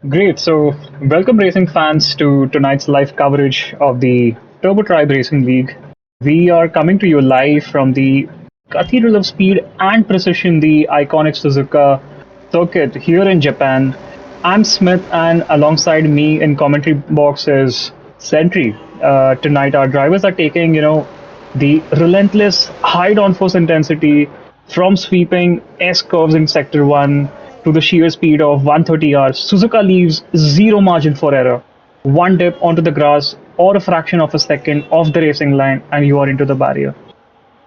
Great. So, welcome racing fans to tonight's live coverage of the Turbo Tribe Racing League. We are coming to you live from the Cathedral of Speed and Precision, the iconic Suzuka circuit here in Japan. I'm Smith, and alongside me in commentary box is Sentry. Tonight, our drivers are taking, the relentless high downforce intensity from sweeping S curves in Sector 1 to the sheer speed of 130 hours. Suzuka leaves zero margin for error. One dip onto the grass or a fraction of a second off the racing line, and you are into the barrier.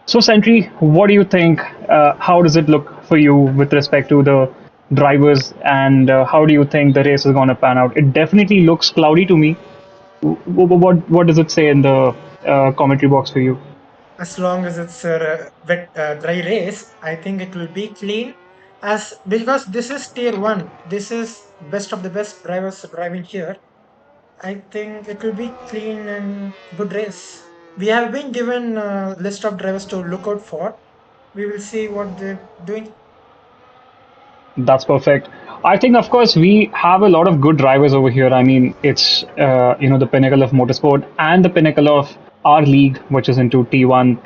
So, Sentry, what do you think? How does it look for you with respect to the drivers, and how do you think the race is going to pan out? It definitely looks cloudy to me. What does it say in the commentary box for you? As long as it's a wet, dry race, I think it will be clean. As because this is tier one, this is best of the best drivers driving here. I think it will be clean and good race. We have been given a list of drivers to look out for. We will see what they're doing. That's perfect. I think, of course, we have a lot of good drivers over here. I mean, it's the pinnacle of motorsport and the pinnacle of our league, which is into T1,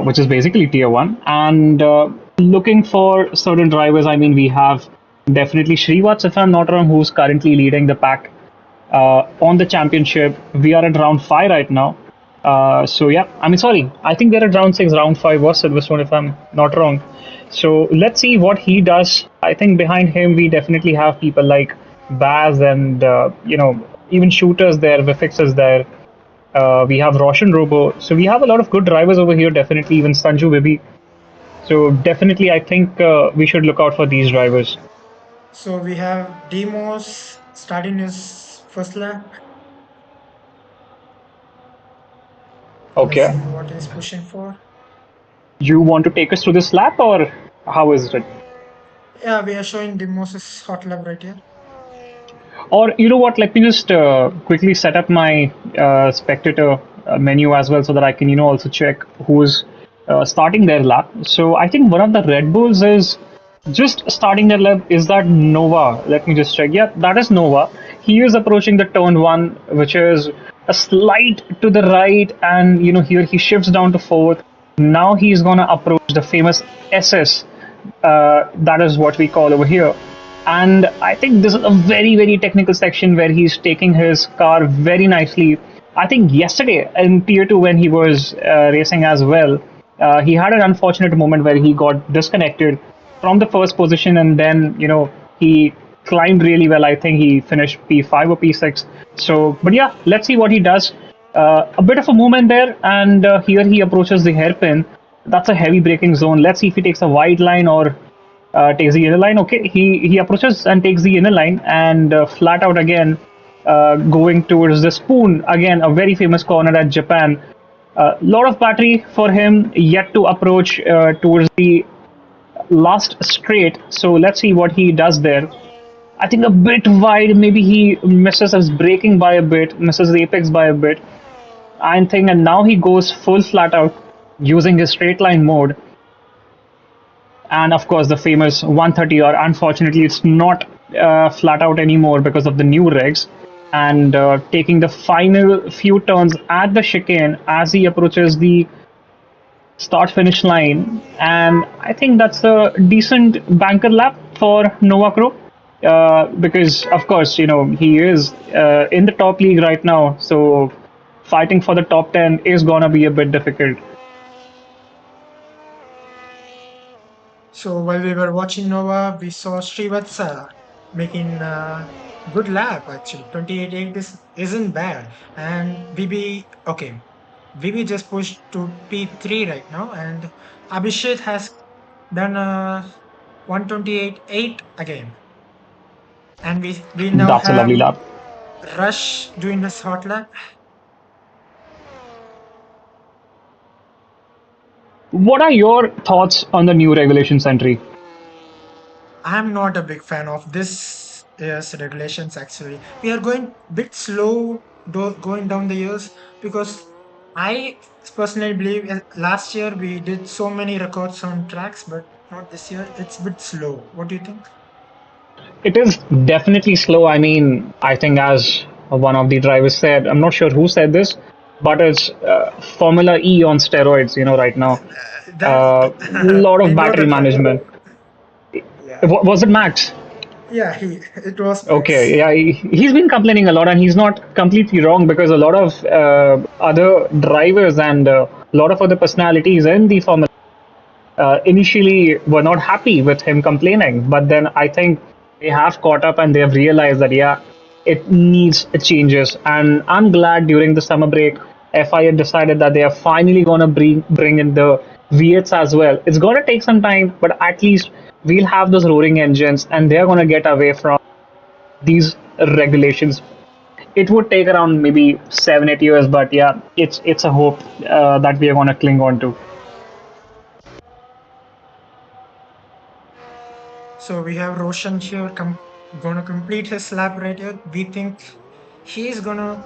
which is basically Tier One. And looking for certain drivers, I mean, we have definitely Srivatsa, if I'm not wrong, who's currently leading the pack on the championship. We are at round five right now. So yeah, I mean, sorry, I think they're at round six. Round five was Silverstone, if I'm not wrong. So let's see what he does. I think behind him we definitely have people like Baz and even shooters there, Vifix is there. We have Roshan Robo. So we have a lot of good drivers over here. Definitely even Sanju Bibi. So definitely, I think we should look out for these drivers. So we have Demos starting his first lap. Let's Okay. see what he's pushing for. You want to take us through this lap, or how is it? Yeah, we are showing Demos' hot lap right here. Or you know what? Let me just quickly set up my spectator menu as well, so that I can also check who's starting their lap. So I think one of the Red Bulls is just starting their lap. Is that Nova? Let me just check. Yeah, that is Nova. He is approaching the turn one, which is a slight to the right, and here he shifts down to fourth. Now he's gonna approach the famous SS. That is what we call over here. And I think this is a very, very technical section where he's taking his car very nicely. I think yesterday in Tier 2, when he was racing as well, he had an unfortunate moment where he got disconnected from the first position, and then, he climbed really well. I think he finished P5 or P6. So, but yeah, let's see what he does. A bit of a movement there, and here he approaches the hairpin. That's a heavy braking zone. Let's see if he takes a wide line or takes the inner line. Okay, he approaches and takes the inner line and flat out again, going towards the spoon. Again, a very famous corner at Japan. A lot of battery for him yet to approach towards the last straight. So let's see what he does there. I think a bit wide. Maybe he misses his braking by a bit, misses the apex by a bit. I think, and now he goes full flat out using his straight line mode, and of course the famous 130R. Unfortunately, it's not flat out anymore because of the new regs, and taking the final few turns at the chicane as he approaches the start finish line. And I think that's a decent banker lap for Novacro, because of course he is in the top league right now, so fighting for the top 10 is gonna be a bit difficult. So while we were watching Nova, we saw Srivatsa making a good lap actually. 28.8 isn't bad. And VB just pushed to P3 right now, and Abhishek has done a 128.8 again. And we now That's a lovely have lap. Rush doing this hot lap. What are your thoughts on the new regulations entry? I'm not a big fan of this year's regulations actually. We are going bit slow going down the years because I personally believe last year we did so many records on tracks, but not this year. It's a bit slow. What do you think? It is definitely slow. I mean, I think as one of the drivers said, I'm not sure who said this, but it's Formula E on steroids, right now. That Lot we of know the battery driver. management. Yeah, Was it Max? yeah. It was Max. Okay, yeah, he's been complaining a lot, and he's not completely wrong because a lot of other drivers and a lot of other personalities in the Formula initially were not happy with him complaining, but then I think they have caught up and they have realized that yeah, it needs changes. And I'm glad during the summer break, FIA decided that they are finally gonna bring in the V8s as well. It's gonna take some time, but at least we'll have those roaring engines, and they're gonna get away from these regulations. It would take around maybe 7 8 years, but yeah, it's a hope that we are gonna cling on to. So we have Roshan here gonna complete his lap right here. We think he is gonna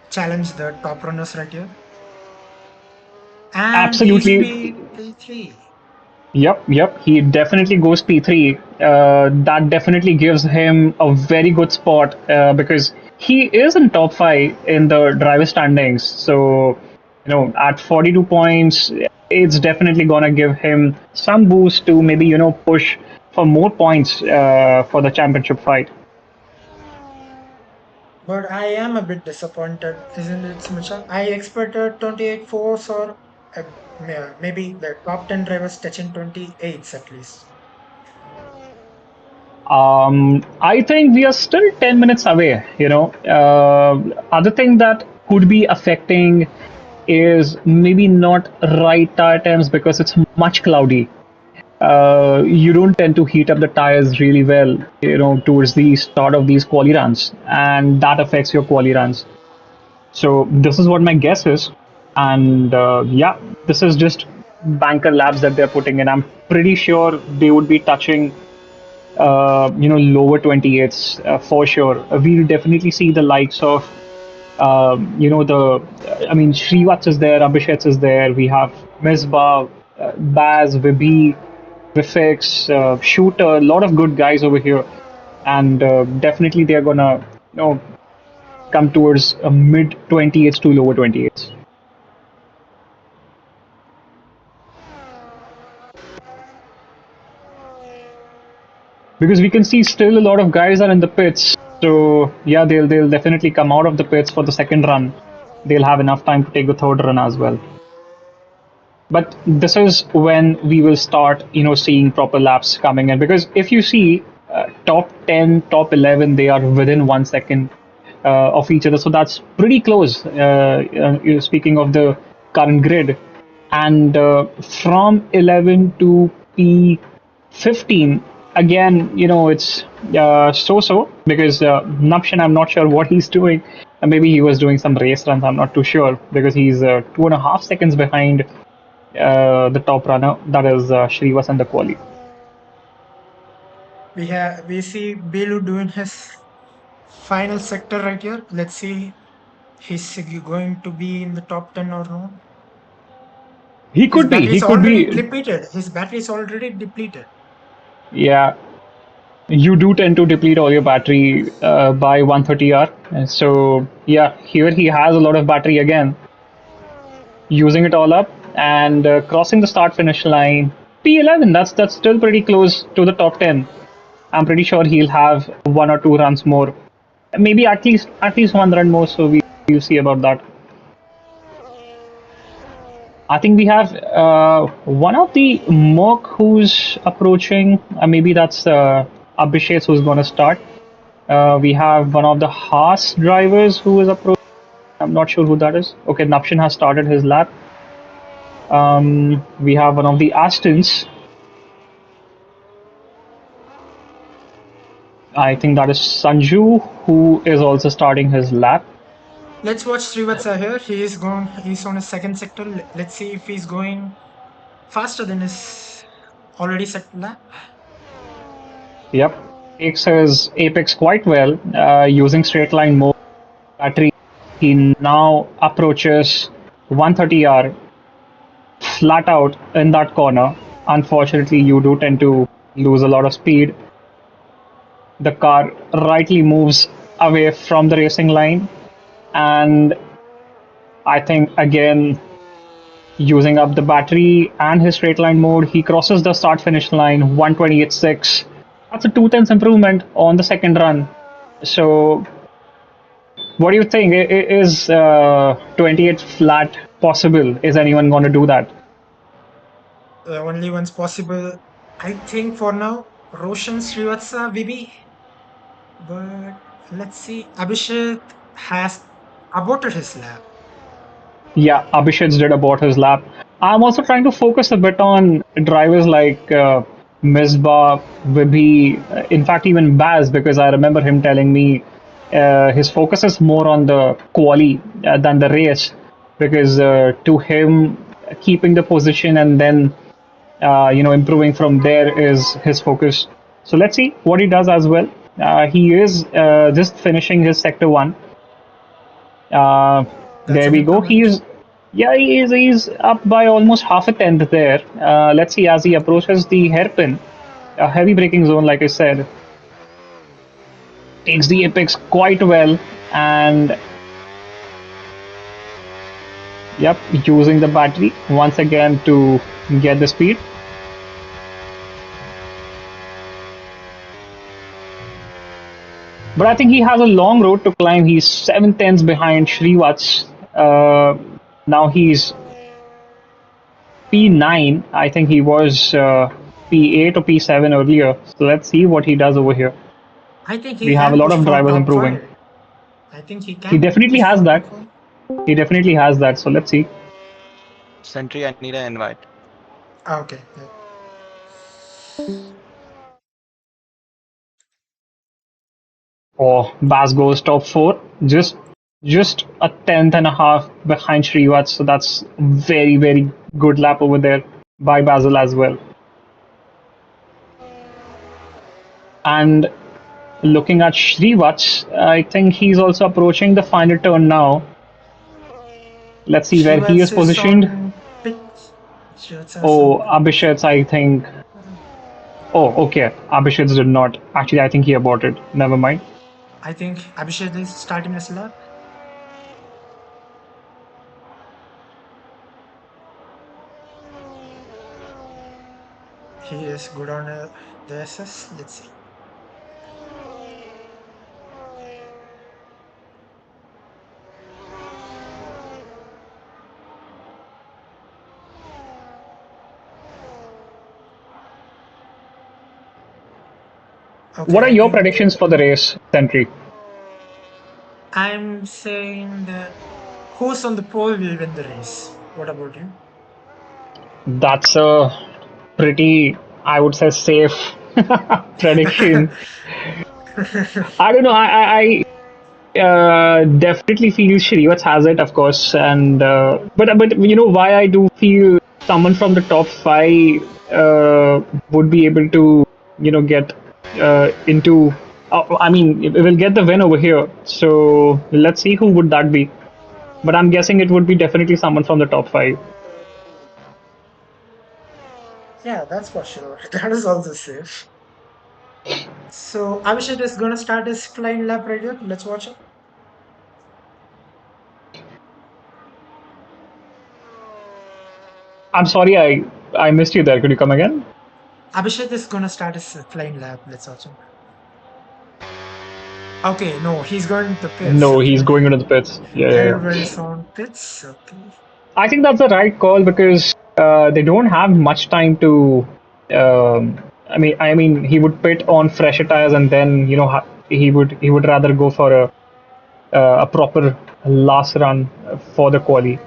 challenge the top runners right here. And he's Absolutely. P3. Yep. He definitely goes P3. That definitely gives him a very good spot because he is in top five in the driver standings. So, at 42 points, it's definitely gonna give him some boost to maybe push for more points for the championship fight. But I am a bit disappointed, isn't it, Smicha? I expected 28 fours or maybe the top 10 drivers touching 28s at least. I think we are still 10 minutes away. Other thing that could be affecting is maybe not right tire temps because it's much cloudy. You don't tend to heat up the tires really well, towards the start of these quali runs, and that affects your quali runs. So this is what my guess is, and yeah, this is just banker labs that they're putting in. I'm pretty sure they would be touching lower 28s for sure. We'll definitely see the likes of, I mean, Srivatsa is there, Abhishek is there, we have Misbah, Baz, Vibi, Vifix, Shooter, a lot of good guys over here. And definitely they're gonna, come towards a mid 28s to lower 28s. Because we can see still a lot of guys are in the pits. So yeah, they'll definitely come out of the pits for the second run. They'll have enough time to take the third run as well. But this is when we will start, seeing proper laps coming in. Because if you see top 10, top 11, they are within 1 second of each other. So that's pretty close. Speaking of the current grid, and from 11 to P15, again, it's so because Napshan, I'm not sure what he's doing. Maybe he was doing some race runs. I'm not too sure because he's 2.5 seconds behind the top runner, that is Shrivas and the quali. We see Belu doing his final sector right here. Let's see he's going to be in the top 10 or not. He His could be. battery He is could already be. depleted. His battery is already depleted. Yeah, you do tend to deplete all your battery by 130R. So yeah, here he has a lot of battery again, using it all up and crossing the start finish line. P11. That's still pretty close to the top 10. I'm pretty sure he'll have 1 or 2 runs more, maybe at least 1 run more. So we'll see about that. I think we have one of the Merc who's approaching. Maybe that's Abhishek who's going to start. We have one of the Haas drivers who is approaching. I'm not sure who that is. Okay, Napshin has started his lap. We have one of the Astons. I think that is Sanju who is also starting his lap. Let's watch Srivatsa here. He's on his second sector. Let's see if he's going faster than his already set lap. Yep, takes his apex quite well using straight line mode battery. He now approaches 130R flat out in that corner. Unfortunately, you do tend to lose a lot of speed. the car rightly moves away from the racing line, and I think again using up the battery and his straight line mode, he crosses the start finish line 128.6. That's a 2 tenths improvement on the second run. So, what do you think? Is 28 flat possible? Is anyone going to do that? The only one's possible, I think, for now, Roshan Srivatsa, maybe. But let's see. Abhishek has aborted his lap. Yeah, Abhishek did abort his lap. I'm also trying to focus a bit on drivers like Misbah, Vibhi, in fact, even Baz, because I remember him telling me his focus is more on the quali than the race, because to him, keeping the position and then improving from there is his focus. So let's see what he does as well. He is just finishing his sector one. Uh, That's there an we go. improvement. Yeah, he's up by almost half a tenth there. Let's see as he approaches the hairpin, a heavy braking zone, like I said, takes the apex quite well, and yep, using the battery once again to get the speed. But I think he has a long road to climb. He's 7 tenths behind Shrivats. Now he's P9. I think he was P8 or P7 earlier. So let's see what he does over here. I think he We have a can lot push of for drivers top improving. 5. I think he He can definitely push has for that. top 5. He definitely has that. So let's see. Sentry, I need an invite. Okay. Yeah. Oh, Baz goes top four. Just a tenth and a half behind Srivat. So that's very, very good lap over there by Basil as well. And looking at Srivat, I think he's also approaching the final turn now. Let's see where he is Shrivats is positioned. on pit. Shrivats is on Oh, pit. Abhishek, I think. Oh, okay. Abhishek did not. Actually, I think he aborted. Never mind. I think Abhishek is starting his lap. He is good on the SS. Let's see. What Okay, are I your think predictions for the race, Sentry? I'm saying that who's on the pole will win the race. What about you? That's a pretty, I would say, safe prediction. I don't know. I definitely feel Shrivats has it, of course, and but you know why I do feel someone from the top five would be able to get into. I mean, we'll get the win over here. So let's see who would that be. But I'm guessing it would be definitely someone from the top five. Yeah, that's for sure. That is also safe. So Abhishek is gonna start his flying lap right here. Let's watch it. I'm sorry, I missed you there. Could you come again? Abhishek is gonna start his flying lap. Let's watch him. Okay, no, he's going to pits. No, he's Okay, going into the pits. Yeah, yeah, yeah. everybody's on pits. Okay. I think that's the right call because they don't have much time to. I mean, he would pit on fresher tires, and then he would rather go for a proper last run for the quali,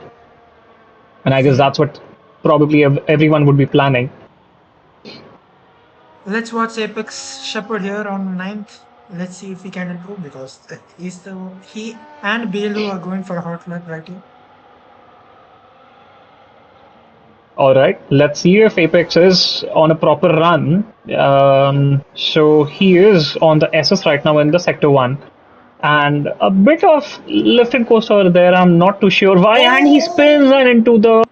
and I guess Yeah. that's what probably everyone would be planning. Let's watch Apex Shepherd here on ninth. Let's see if he can improve because he and Belu are going for a hot lap right here. All right, let's see if Apex is on a proper run. So he is on the SS right now in the sector one, and a bit of lift and coast over there. I'm not too sure why, and he spins and into the.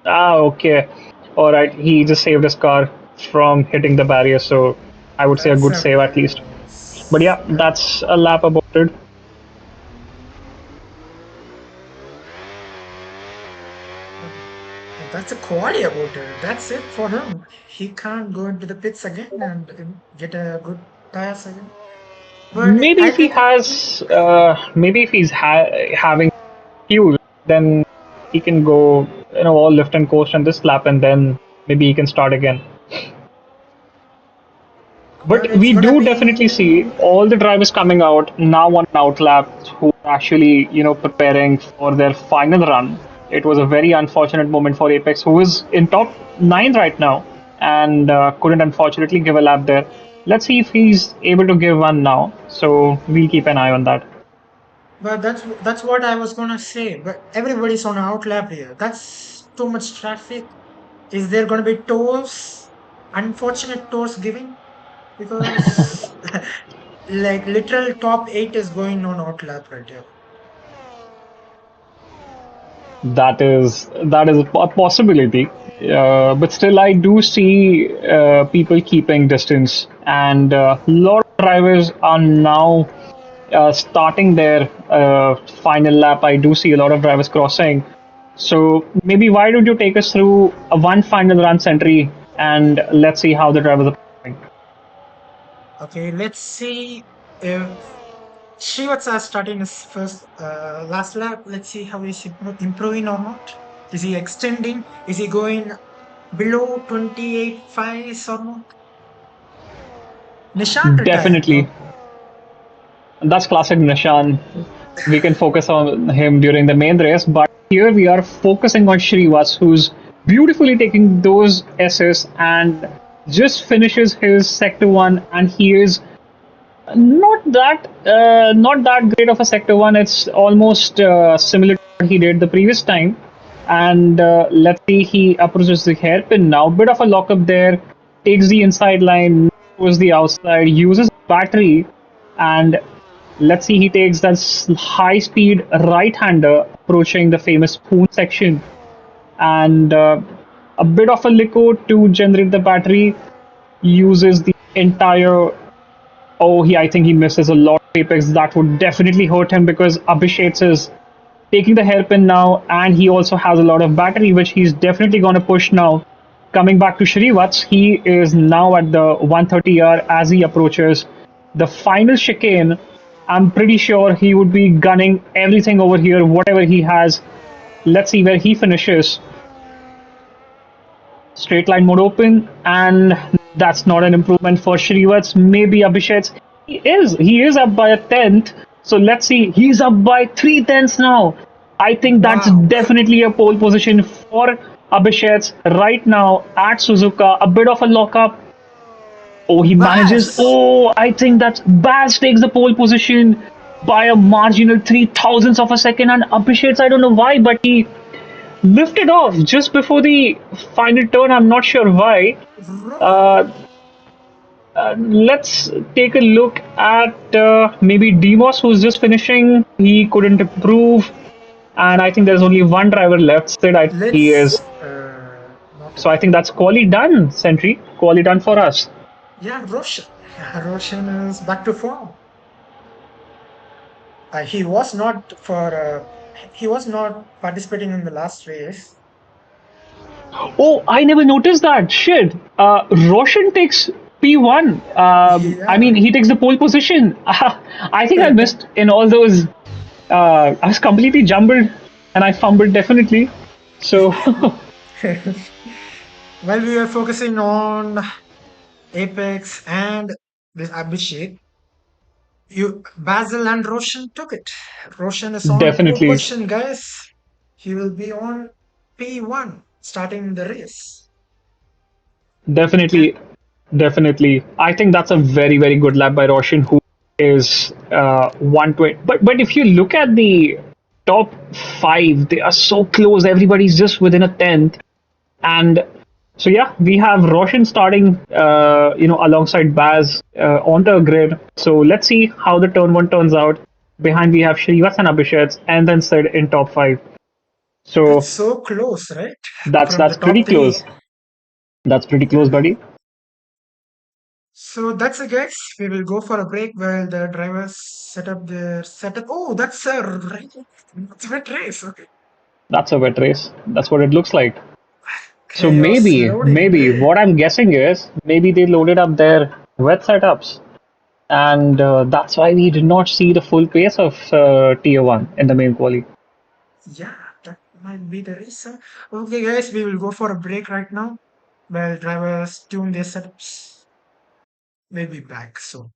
Ah, okay, all right. He just saved his car from hitting the barrier, so I would say a That's good a save at very least. But yeah, that's a lap about it. That's a quality about it. That's it for him. He can't go into the pits again and get a good tires again. But Maybe I if he think has, maybe if he's having fuel, then he can go, all lift and coast on this lap, and then maybe he can start again. but But it's we gonna do definitely see be all the drivers coming out now on out laps who are actually, preparing for their final run. It was a very unfortunate moment for Apex, who is in top 9 right now and couldn't unfortunately give a lap there. Let's see if he's able to give one now. So we'll keep an eye on that. but that's what I was gonna say. But everybody's on outlap here. That's too much traffic. Is there gonna be tours? Unfortunate tours giving? Because like literal top 8 is going on outlap right here. That is a possibility, but still, I do see people keeping distance, and a lot of drivers are now starting their final lap. I do see a lot of drivers crossing. So maybe why don't you take us through a one final run century, and let's see how the drivers are performing. Okay, let's see if Srivatsa is starting his first last lap. Let's see how he's improving or not. Is he extending? Is he going below 28 fives or not? Nishan retired Definitely, though. that's classic Nishan. We can focus on him during the main race, but here we are focusing on Shrivas, who's beautifully taking those S's and just finishes his sector one, and he is not that great of a sector one. It's almost similar to what he did the previous time. And let's see, he approaches the hairpin now. Bit of a lockup there. Takes the inside line, goes the outside, uses battery, and let's see, he takes that high speed right hander approaching the famous spoon section, and a bit of a liquor to generate the battery. Uses the entire. Oh, I think he misses a lot of apex. That would definitely hurt him because Abhishek is taking the hairpin now, and he also has a lot of battery, which he's definitely going to push now. Coming back to Shrivats, he is now at the 130R as he approaches the final chicane. I'm pretty sure he would be gunning everything over here, whatever he has. Let's see where he finishes. Straight line mode open, and that's not an improvement for Shrivats. Maybe Abhishek. He is up by a tenth. So let's see. He's up by 3 tenths now. I think that's Wow. definitely a pole position for Abhishek right now at Suzuka. A bit of a lockup. Oh, he manages. Baz. Oh, I think that Baz takes the pole position by a marginal 3 thousandths of a second. And Abhishek, I don't know why, but he lifted off just before the final turn. I'm not sure why. Uh, let's take a look at maybe Demos, who's just finishing. He couldn't improve, and I think there's only one driver left. Sid, I think he is. Let's not So I think improve. that's quali done, Sentry. Quali done for us. Yeah, Roshan. Roshan is back to form. He was not for. He was not participating in the last race. Oh, I never noticed that. Shit. Roshan takes P1. I mean, Yeah. he takes the pole position. I think I missed in all those. I was completely jumbled and I fumbled definitely. So, While we were focusing on Apex and this Abhishek, you Basil and Roshan took it. Roshan is on pole definitely, position, guys. He will be on P1 starting the race. And definitely, definitely. I think that's a very, very good lap by Roshan, who is 120. But if you look at the top five, they are so close. Everybody's just within a tenth. And so yeah, we have Roshan starting, alongside Baz on the grid. So let's see how the turn one turns out. Behind we have Shrivas and Abhishek, and then Sid in top five. that's So so close, right? that's From the that's pretty top three. close. That's pretty close, Yeah. buddy. So that's it, guys. We will go for a break while the drivers set up their setup. Oh, that's a wet race. Okay. That's a wet race. That's what it looks like. So Chaos loading. maybe what I'm guessing is maybe they loaded up their wet setups, and that's why we did not see the full pace of Tier One in the main quali. Yeah, that might be the reason. Okay, guys, we will go for a break right now while drivers tune their setups. We'll be back soon.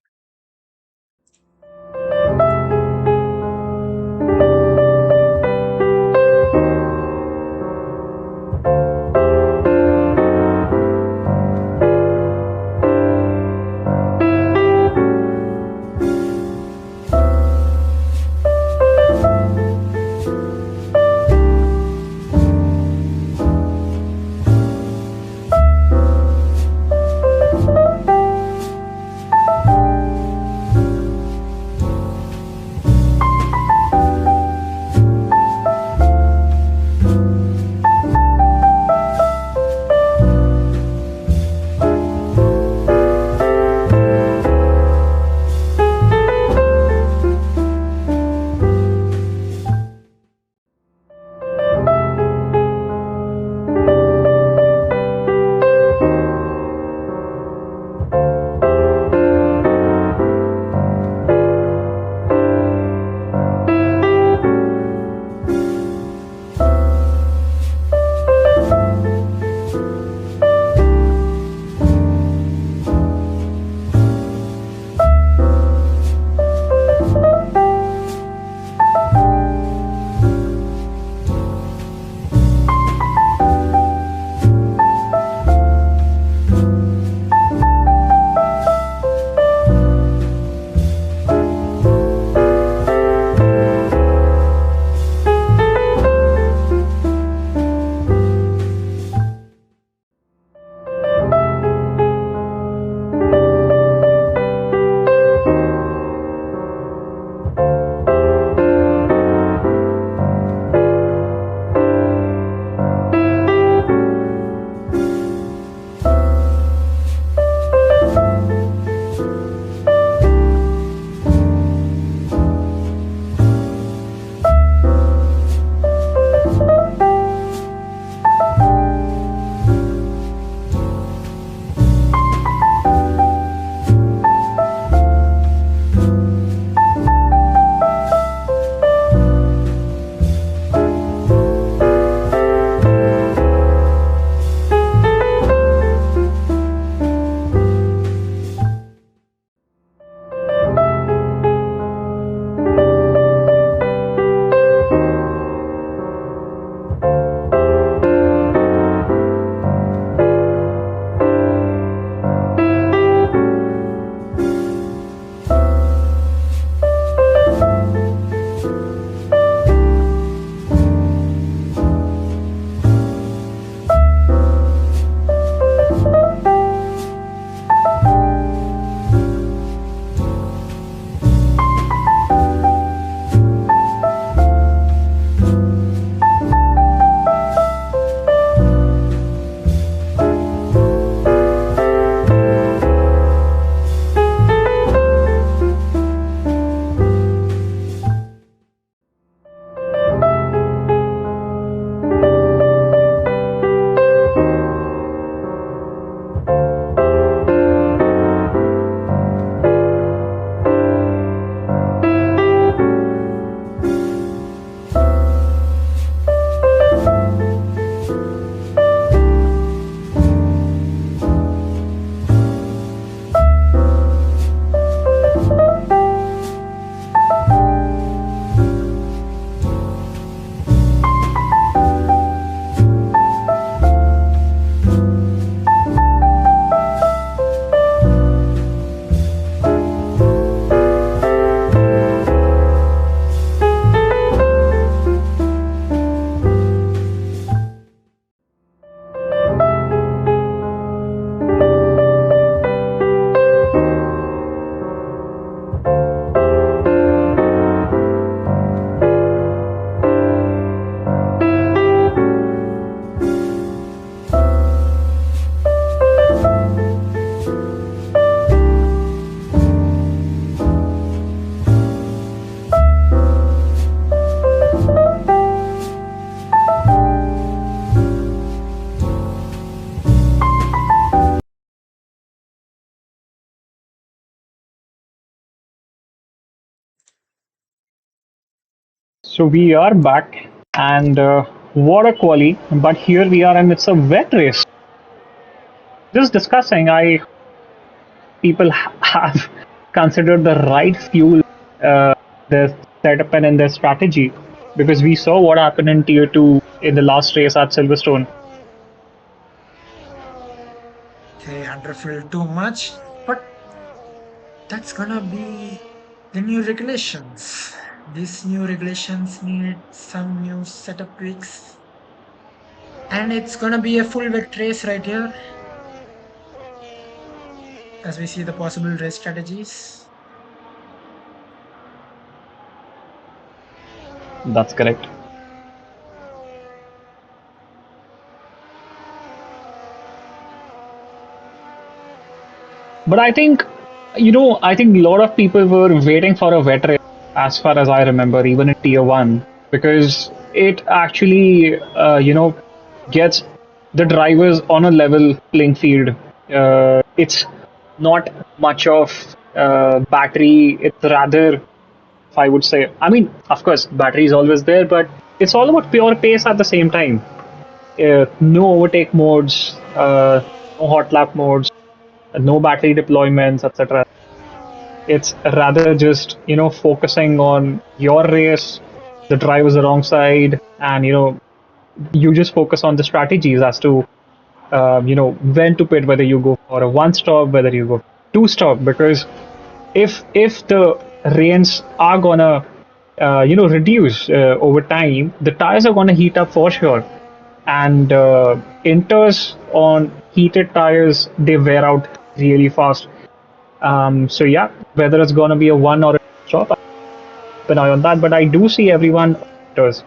So we are back, and what a quali! But here we are, and it's a wet race. Just discussing, I people have considered the right fuel, their setup and in their strategy, because we saw what happened in Tier Two in the last race at Silverstone. They underfilled too much, but that's gonna be the new regulations. These new regulations need some new setup tweaks, and it's gonna be a full wet race right here as we see the possible race strategies. That's correct. But I think, I think a lot of people were waiting for a wet race, as far as I remember, even in Tier 1, because it actually, gets the drivers on a level playing field. It's not much of battery, it's rather, if I would say, I mean, of course, battery is always there, but it's all about pure pace at the same time. No overtake modes, no hot lap modes, no battery deployments, etc. It's rather just focusing on your race, the drivers the wrong side, and you just focus on the strategies as to when to pit, whether you go for a one stop, whether you go two stop, because if the rains are gonna reduce over time, the tires are gonna heat up for sure, and inters on heated tires, they wear out really fast. So yeah, whether it's gonna be a one or a stop, I'll keep an eye on that. But I do see everyone does.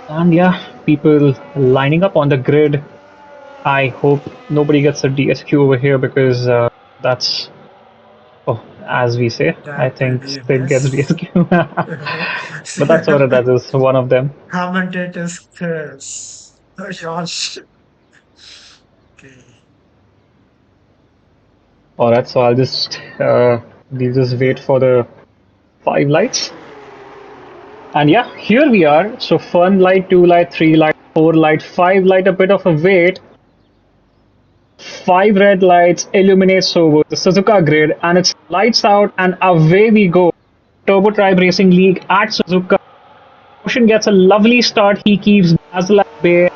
And yeah, people lining up on the grid. I hope nobody gets a DSQ over here, because that's, oh, as we say, I That will think be a Sid gets mess. DSQ. But that's what that is, one of them. Commentators curse. Oh, gosh. Okay. Alright, so we'll just wait for the 5 lights. And yeah, here we are. So fun light, 2 light, 3 light, 4 light, 5 light, a bit of a wait. 5 red lights illuminates over the Suzuka grid, and it's lights out, and away we go. Turbo Tribe Racing League at Suzuka. Ocean gets a lovely start. He keeps Basil at bay.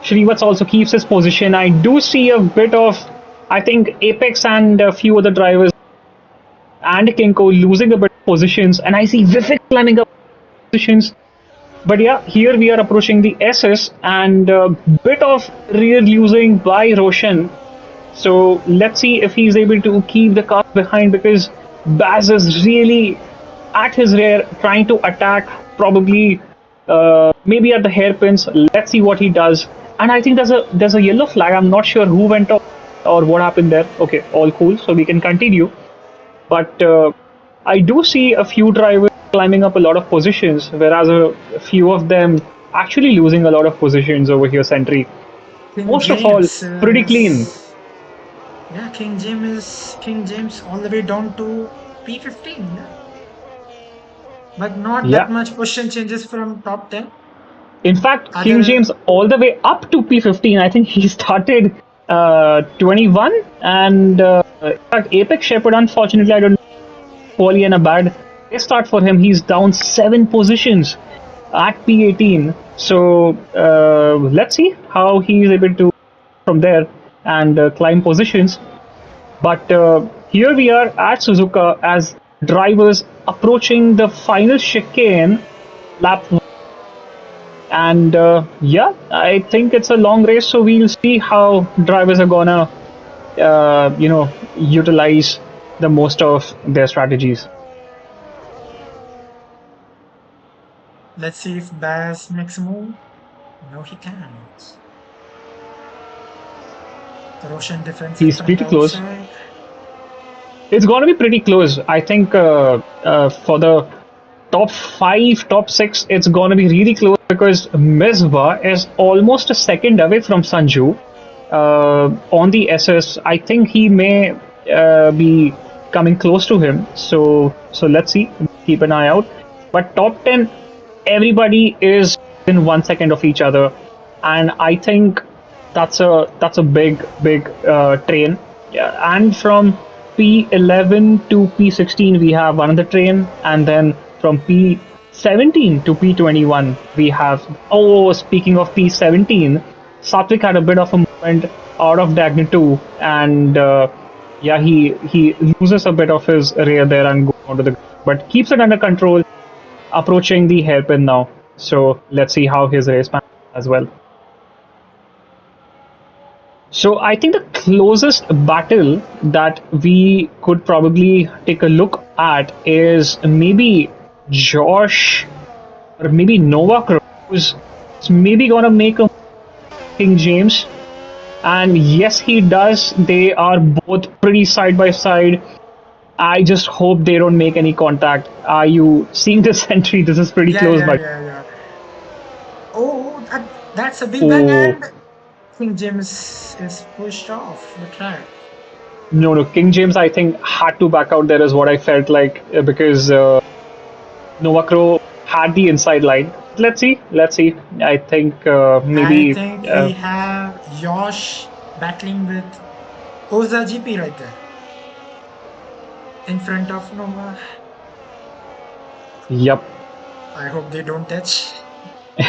Shrivats also keeps his position. I do see a bit of, I think, Apex and a few other drivers and Kinko losing a bit of positions, and I see Vivek climbing up positions. But yeah, here we are approaching the SS, and a bit of rear losing by Roshan. So let's see if he's able to keep the car behind, because Baz is really at his rear trying to attack, probably maybe at the hairpins. Let's see what he does. And I think there's a yellow flag. I'm not sure who went off or what happened there. Okay, all cool. So we can continue. But I do see a few drivers climbing up a lot of positions, whereas a few of them actually losing a lot of positions over here, Sentry. King Most of all, James pretty clean. is yeah, King James all the way down to P15, yeah. But not that Yeah. much position changes from top 10. In fact, King Other James all the way up to P15. I think he started 21, and in fact, Apex Shepherd, unfortunately, I don't know, quali and a bad start for him. He's down 7 positions at P18. So let's see how he's able to from there and climb positions. But here we are at Suzuka as drivers approaching the final chicane, lap. And yeah, I think it's a long race, so we'll see how drivers are gonna, utilize the most of their strategies. let's see if Baz makes a move. No, he can't. Roshan defensive He's from the pretty close. outside. It's gonna be pretty close. I think for the top five, top six, it's gonna be really close, because Misbah is almost a second away from Sanju. on the SS. I think he may be coming close to him. So let's see. Keep an eye out. But top 10, everybody is in 1 second of each other, and I think that's a big train. Yeah, and from P11 to P16 we have another train, and then from P17 to P21 we have. Oh, speaking of P17, Satwik had a bit of a moment out of Dagny 2, and yeah, he loses a bit of his rear there and goes onto the ground, but keeps it under control, approaching the hairpin now. So let's see how his race pans as well. So I think the closest battle that we could probably take a look at is maybe Josh or maybe Novak, who's maybe gonna make a King James. And yes, he does. They are both pretty side by side. I just hope they don't make any contact. Are you seeing this entry? This is pretty Yeah, close, yeah, but yeah, yeah. Oh, that's a big bang, oh and King James is pushed off the track. no, King James I think had to back out there is what I felt like because Novakro had the inside line. Let's see. I think I maybe think we have Yosh battling with Oza GP right there in front of Nova. yep. I hope they don't touch.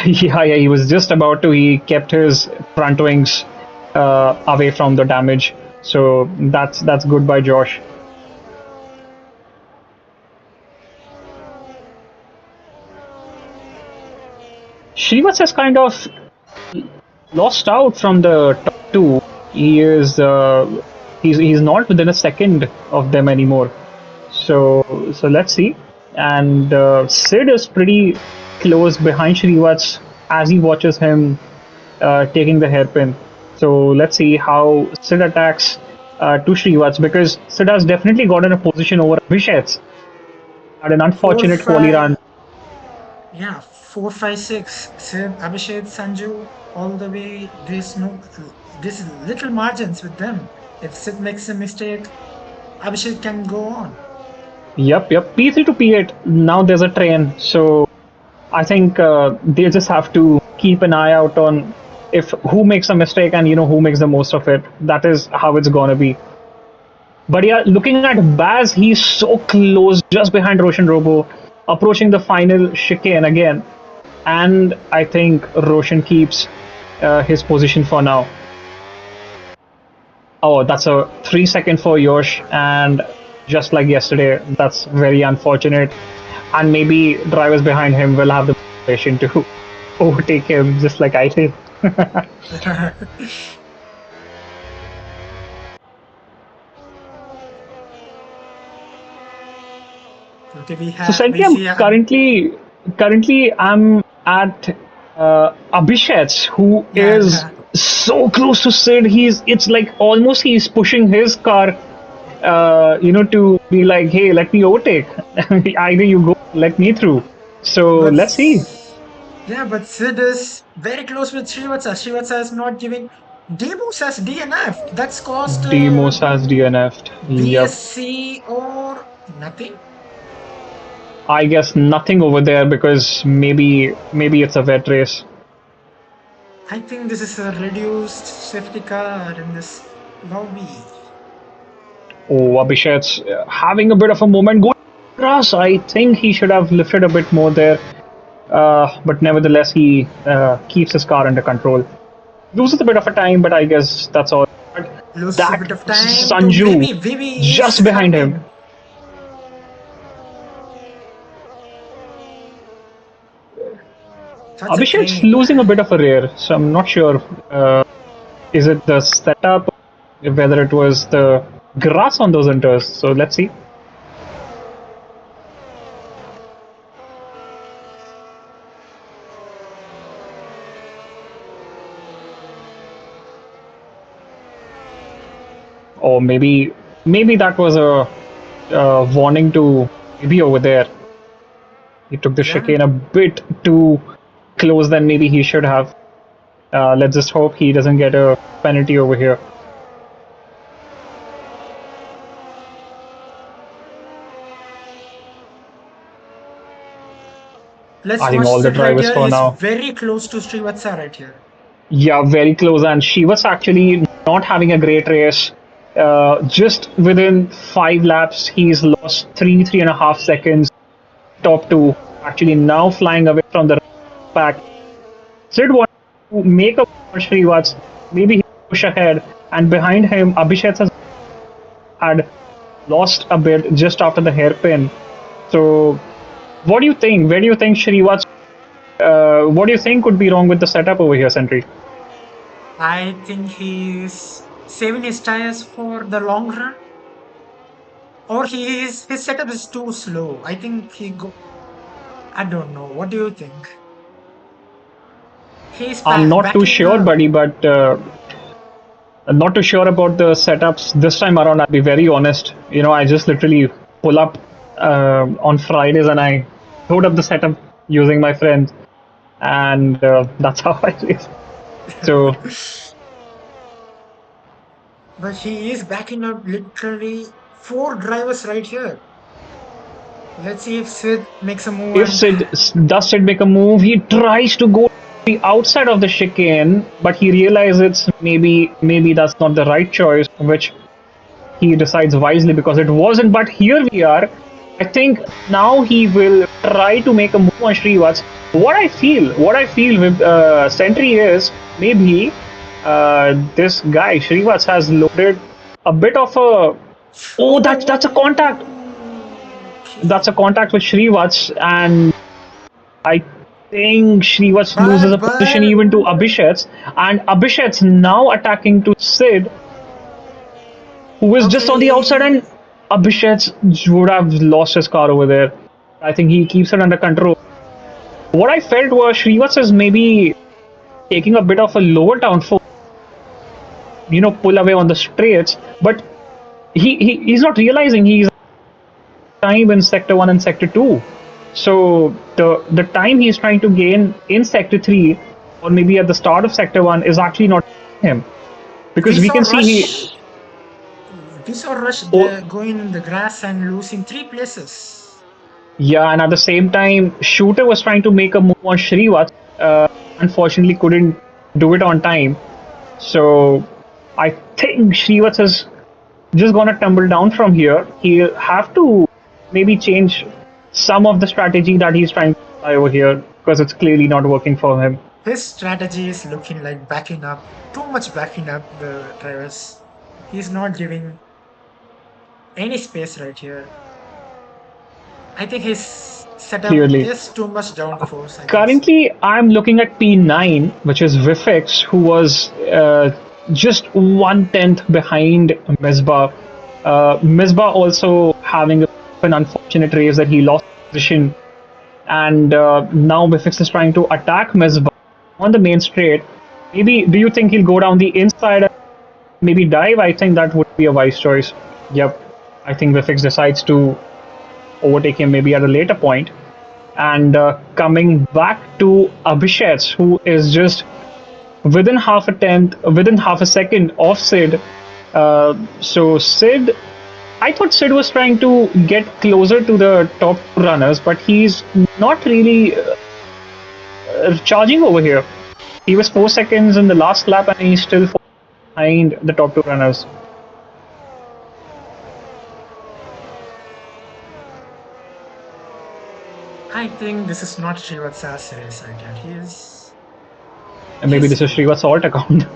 Yeah, he was just about to. He kept his front wings away from the damage, so that's good by Josh. Shrivas has kind of lost out from the top two. He is he's not within a second of them anymore. So let's see. And Sid is pretty close behind Shrivats as he watches him taking the hairpin. So let's see how Sid attacks to Shrivats because Sid has definitely gotten a position over Abhishek. Had an Four, unfortunate quali run. five, yeah, 4, 5, 6. Sid, Abhishek, Sanju, all the way. There's little margins with them. If Sid makes a mistake, Abhishek can go on. Yep. P3 to P8. Now there's a train. So I think they just have to keep an eye out on if who makes a mistake and who makes the most of it. That is how it's gonna be. But yeah, looking at Baz, he's so close, just behind Roshan Robo, approaching the final chicane again. And I think Roshan keeps his position for now. Oh, that's a 3 second for Yosh, and just like yesterday, that's very unfortunate. And maybe drivers behind him will have the motivation to overtake him, just like I did. Okay, we So we Senthi, see currently I'm at Abhishek, who yeah, is so close to Sid. It's like almost he's pushing his car, to be like, hey, let me overtake. Either you go, let me through. So but let's see. yeah, but Sid is very close with Srivatsa. Srivatsa is not giving Demos as DNF. That's cost Demos has DNF'd. Yep. BSC or nothing. I guess nothing over there because maybe it's a wet race. I think this is a reduced safety car in this lobby. Oh, Abhishek's having a bit of a moment. Going across, I think he should have lifted a bit more there. But nevertheless, he keeps his car under control. Loses a bit of a time, but I guess that's all. But Loses a that bit of time to Sanju Vivi. Vivi is just behind him. helping. Such a Abhishek's train. losing a bit of a rear, so I'm not sure. Is it the setup, whether it was the grass on those inters? So let's see. Or maybe that was a warning to maybe over there. He took the Yeah, chicane a bit too close than maybe he should have. Let's just hope he doesn't get a penalty over here. Let's I think watch all the Sid right drivers here. for He's now. very close to Srivatsa right here. Yeah, very close. And she was actually not having a great race. Just within 5 laps, he's lost 3.5 seconds. Top two actually now flying away from the pack. Sid wanted to make a for Srivatsa. Maybe he push ahead, and behind him, Abhishek has had lost a bit just after the hairpin. So, what do you think? Where do you think Srivatsa? What do you think could be wrong with the setup over here, Sentry? I think he's saving his tires for the long run, or his setup is too slow. I think he go. I don't know. What do you think? He's I'm not too backing sure, up. buddy, but I'm not too sure about the setups this time around. I'll be very honest. I just literally pull up on Fridays and I load up the setup using my friends, and that's how I race. So But he is backing up literally four drivers right here. Let's see if Sid makes a move if and Sid does Sid make a move, he tries to go the outside of the chicane, but he realizes maybe that's not the right choice, which he decides wisely because it wasn't. But here we are. I think now he will try to make a move on Shrivats. What I feel with Sentry is maybe this guy Shrivats has loaded a bit of a. Oh, that's a contact. That's a okay. contact with Shrivats, and I think Shrivats loses a position But even to Abhishek, and Abhishek's now attacking to Sid, who is just on the outside, okay. and Abhishek would have lost his car over there. I think he keeps it under control. What I felt was Shrivats is maybe taking a bit of a lower downforce, pull away on the straights, but he's not realizing he's time in sector 1 and sector 2. So the time he's trying to gain in sector 3 or maybe at the start of sector 1 is actually not him, We because we saw can see he. Rush. We saw Rush Oh, going in the grass and losing three places. yeah, and at the same time, Shooter was trying to make a move on Shrivats. Unfortunately, couldn't do it on time. So I think Shrivats is just gonna tumble down from here. He'll have to maybe change some of the strategy that he's trying to apply over here because it's clearly not working for him. His strategy is looking like backing up, too much backing up the drivers. He's not giving any space right here. I think his setup Clearly. is too much downforce, I think so. Currently, I'm looking at P9, which is Vifix, who was just 1/10 behind Misbah. Misbah also having an unfortunate race that he lost position, and now Vifix is trying to attack Misbah on the main straight. Maybe do you think he'll go down the inside and maybe dive? I think that would be a wise choice. Yep, I think Vifix decides to overtake him maybe at a later point. And coming back to Abhishek, who is just within half a second of Sid. So Sid, I thought Sid was trying to get closer to the top runners, but he's not really charging over here. He was 4 seconds in the last lap, and he's still behind the top two runners. I think this is not Srivatsa's race right here. And maybe this is Srivat's alt account.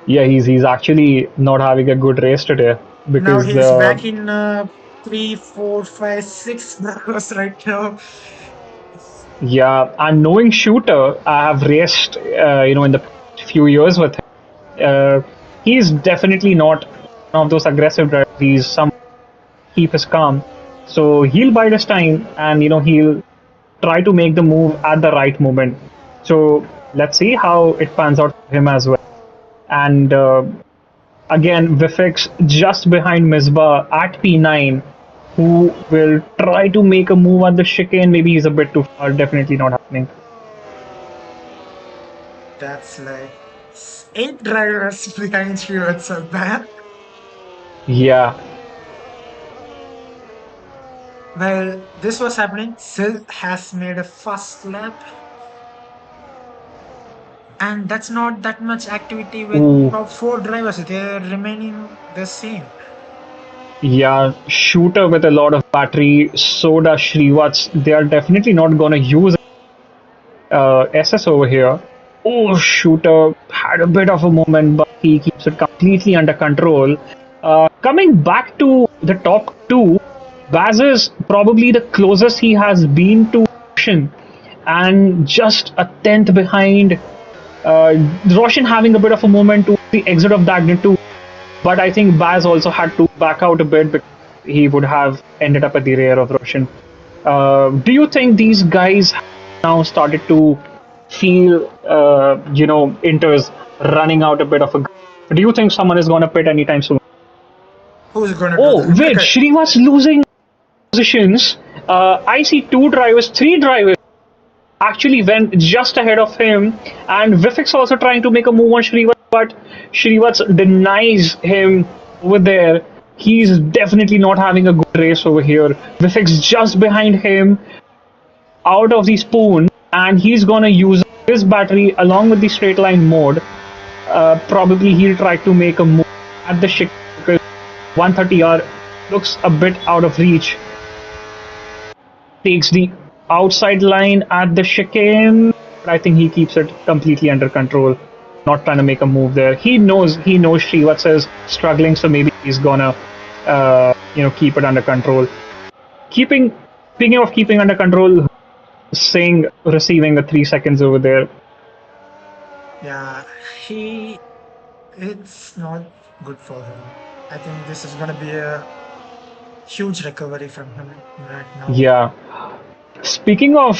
Yeah, he's actually not having a good race today now because he's the. back in 3, 4, 5, 6 barrels right now. Yeah, and knowing Shooter, I have raced, in the few years with him. He's definitely not one of those aggressive drivers. He's some keep his calm, so he'll bide his time, and he'll try to make the move at the right moment. So let's see how it pans out for him as well. And again, Vifix just behind Misbah at P9, who will try to make a move at the chicane. Maybe he's a bit too far. Definitely not happening. That's like 8 drivers behind Srivatsa back. Yeah. While this was happening, Sil has made a first lap, and that's not that much activity with Ooh. top 4 drivers. They're remaining the same. Yeah, shooter with a lot of battery. So does Shrivats. They are definitely not gonna use SS over here. Oh, shooter had a bit of a moment, but he keeps it completely under control. Coming back to the top two, Baz is probably the closest he has been to Roshan, and just a tenth behind. Roshan having a bit of a moment to the exit of that too, but I think Baz also had to back out a bit because he would have ended up at the rear of Roshan. Do you think these guys have now started to feel, Inters running out a bit of a? Do you think someone is going to pit anytime soon? Who's gonna do Oh, that? wait, Okay. Shrivas losing positions. I see two drivers, three drivers actually went just ahead of him, and Vifix also trying to make a move on Shrivas, but Shrivas denies him over there. He's definitely not having a good race over here. Vifix just behind him, out of the spoon, and he's gonna use his battery along with the straight line mode. Probably he'll try to make a move at the chicane because 130R looks a bit out of reach. Takes the outside line at the chicane, but I think he keeps it completely under control. Not trying to make a move there. He knows Shrivats is struggling, so maybe he's gonna keep it under control. Keeping Speaking of keeping under control, Singh receiving the 3 seconds over there. Yeah, he. It's not good for him. I think this is gonna be a huge recovery from him right now. Yeah. Speaking of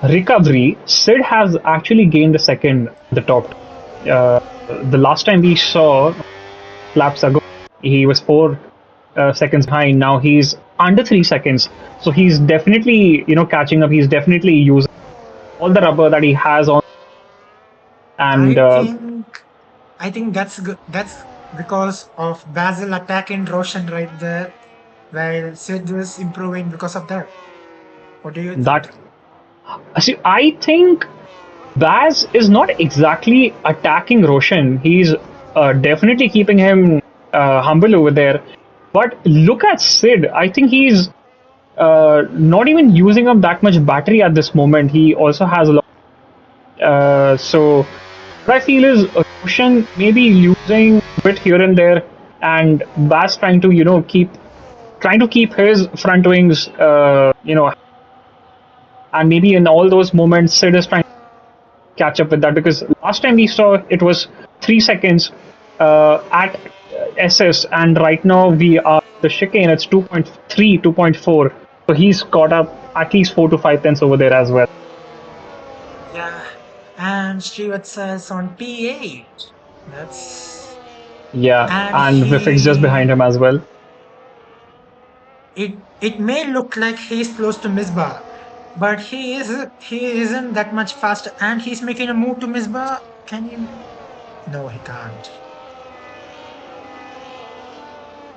recovery, Sid has actually gained a second at the top. Uh, the last time we saw laps ago, he was 4 seconds behind. Now he's under 3 seconds, so he's definitely catching up. He's definitely using all the rubber that he has on, and I think I think that's good. That's because of Basil attacking Roshan right there, while Sid was improving because of that. What do you that. think? See, I think Baz is not exactly attacking Roshan. He's definitely keeping him humble over there. But look at Sid. I think he's not even using up that much battery at this moment. He also has a lot. So what I feel is Roshan maybe losing a bit here and there, and Baz trying to keep his front wings, and maybe in all those moments, Sid is trying to catch up with that because last time we saw it was 3 seconds at SS, and right now we are the chicane. It's 2.3, 2.4. So he's caught up at least 4 to 5 tenths over there as well. Yeah, and Srivatsa is on P8. That's Yeah, and and Vifix just behind him as well. it may look like he's close to Misbah, but he isn't that much faster, and he's making a move to Misbah. Can you? No, he can't.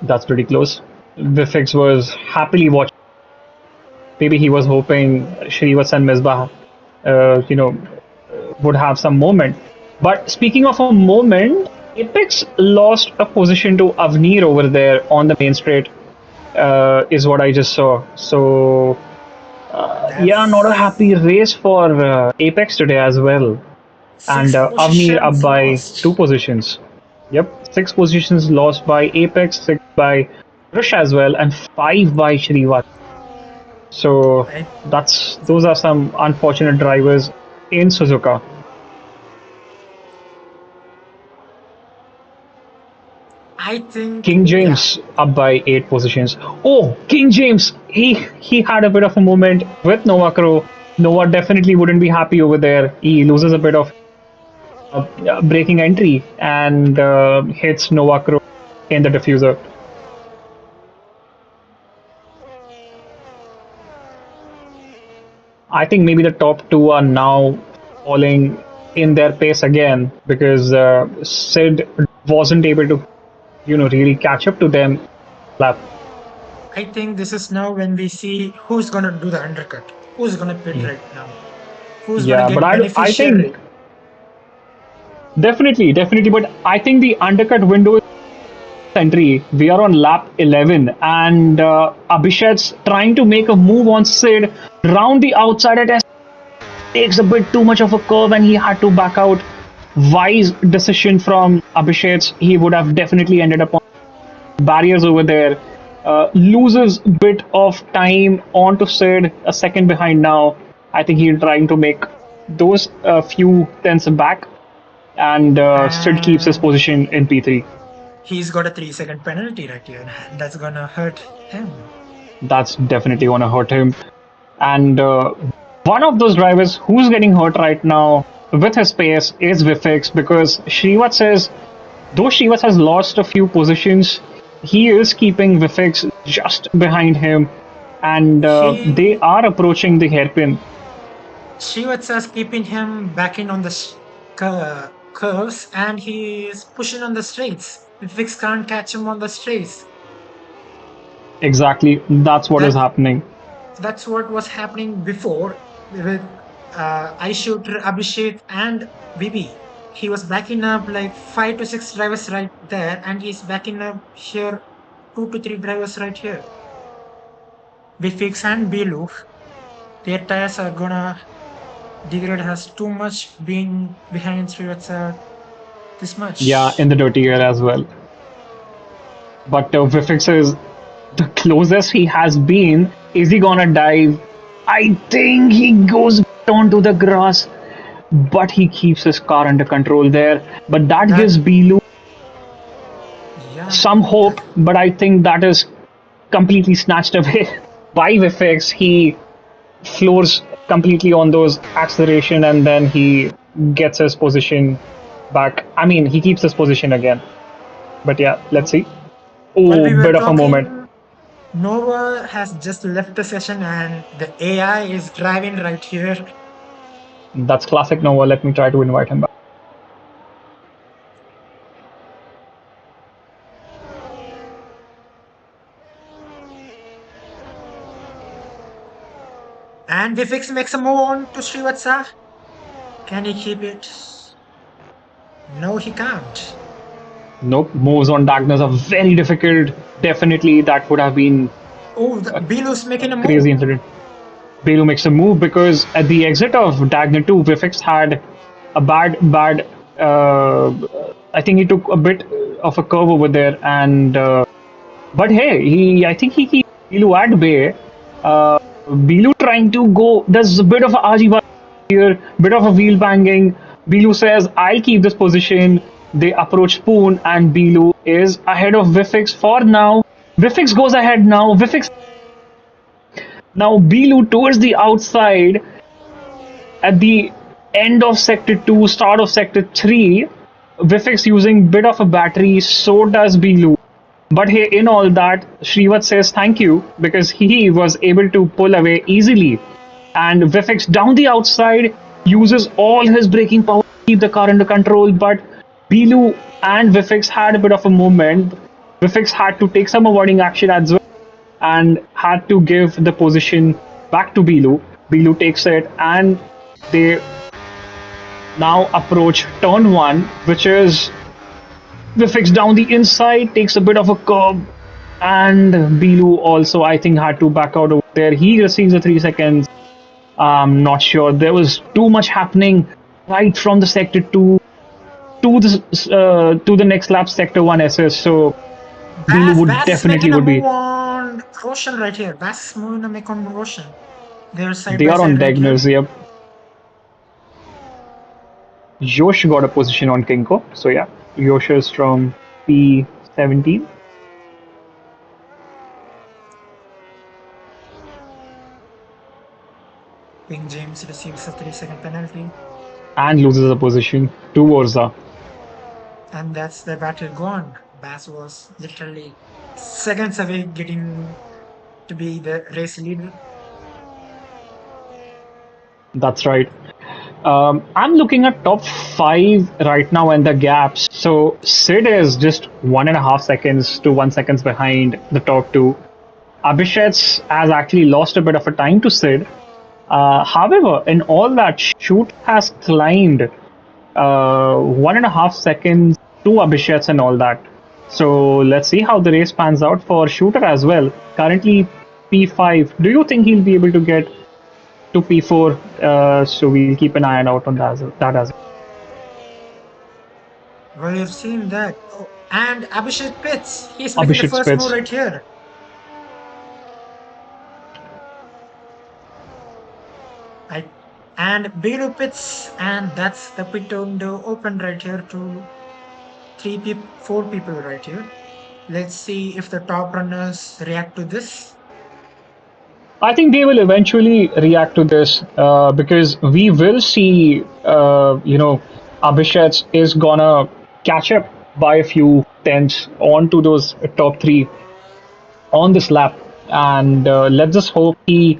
That's pretty close. Vifix was happily watching. Maybe he was hoping Shrivats and Misbah, would have some moment. But speaking of a moment, Apex lost a position to Avneer over there on the main straight, is what I just saw. So, yeah, not a That's happy race for Apex today as well. And six Avneer up positions by two lost. positions. Yep, 6 positions lost by Apex, 6 by Rush as well, and 5 by Shrivat. So I those are some unfortunate drivers in Suzuka. I think King yeah. James up by 8 positions. Oh, King James! He had a bit of a moment with Nova Crow. Nova definitely wouldn't be happy over there. He loses a bit of braking entry and hits Nova Crow in the diffuser. I think maybe the top two are now falling in their pace again because Sid wasn't able to, really catch up to them lap. I think this is now when we see who's gonna do the undercut, who's gonna pit right now, who's gonna Yeah, but get I think beneficiary. definitely, but I think the undercut window is entry. We are on lap 11, and Abhishek's trying to make a move on Sid round the outside at S takes a bit too much of a curve, and he had to back out. Wise decision from Abhishek. He would have definitely ended up on barriers over there. Loses bit of time onto Sid, a second behind now. I think he's trying to make those few tenths back, and Sid keeps his And position in P3. he's got a 3-second penalty right here. That's gonna hurt him. That's definitely going to hurt him. And one of those drivers who's getting hurt right now with his pace is Vifix because Srivat says, though Srivas has lost a few positions, he is keeping Vifix just behind him, and they He are approaching the hairpin. Srivatsa's keeping him backing on the curves, and he is pushing on the straights. Vix can't catch him on the straights. Exactly, that's what is That happening. that's what was happening before with I shooter Abhishek and Vivi. He was backing up like 5 to 6 drivers right there, and he's backing up here 2 to 3 drivers right here. Vifix and Bilu, their tires are gonna degrade has too much being behind Srivatsa this Yeah, in much. the dirty air as well. But Vifix is the closest he has been. Is he gonna dive? I think he goes onto the grass, but he keeps his car under control there. But that That gives Bilu yeah, some hope, that but I think that is completely snatched away by Vifix. He floors completely on those acceleration and then he gets his position back. I mean, he keeps his position again. But yeah, let's see. while Oh, we were bit of a moment. talking, Nova has just left the session and the AI is driving right here. That's classic Nova. Let me try to invite him back. And Vifix makes a move on to Srivatsa. Can he keep it? No, he can't. Nope, moves on Dagners are very difficult. Definitely, that would have been Oh, the a Bilu's making a move. crazy incident. Belu makes a move because at the exit of Dagner 2, Vifix had a bad. Uh, I think he took a bit of a curve over there, and but hey, I think he keeps Belu at bay. Belu trying to go. There's a bit of a Ajiba here, bit of a wheel banging. Belu says, "I'll keep this position." They approach Spoon, and Belu is ahead of Vifix for now. Vifix goes ahead now. Vifix now Bilu towards the outside at the end of sector 2, start of sector 3. Vifix using bit of a battery, so does Bilu. But hey, in all that, Srivat says thank you because he was able to pull away easily. And Vifix down the outside uses all his braking power to keep the car under control. But Bilu and Vifix had a bit of a movement. Vifix had to take some avoiding action as well and had to give the position back to Bilu. Bilu takes it and they now approach turn 1, which is Vifix down the inside, takes a bit of a curve, and Bilu also, I think, had to back out over there. He receives the 3 seconds. I'm not sure. There was too much happening right from the sector 2 to the next lap, sector 1 SS. So Bilu would Bass is definitely making a would move be. on Roshan right here. Bass is moving to make on Roshan. They're side They by are on side right here. diagonals. Yep. Yosh got a position on Kinko. So yeah, Yosh is from P17 King James receives a 3-second penalty. and loses a position to Orza. And that's the battle gone. Bass was literally seconds away getting to be the race leader. That's right. I'm looking at top five right now and the gaps. So Sid is just 1.5 seconds to 1 seconds behind the top two. Abhishek has actually lost a bit of a time to Sid. However, in all that, Shoot has climbed 1.5 seconds to Abhishek and all that. So let's see how the race pans out for Shooter as well. Currently P5. Do you think he'll be able to get to P4? So we'll keep an eye out on that as well. Well, you've seen that. Oh, and Abhishek Pitts, he's making the Abhishek first move Spitz. right here. I, and Bigelow Pitts, and that's the pit window open right here to four people right here. Let's see if the top runners react to this. I think they will eventually react to this because we will see, Abhishek is gonna catch up by a few tenths onto those top three on this lap, and let's just hope he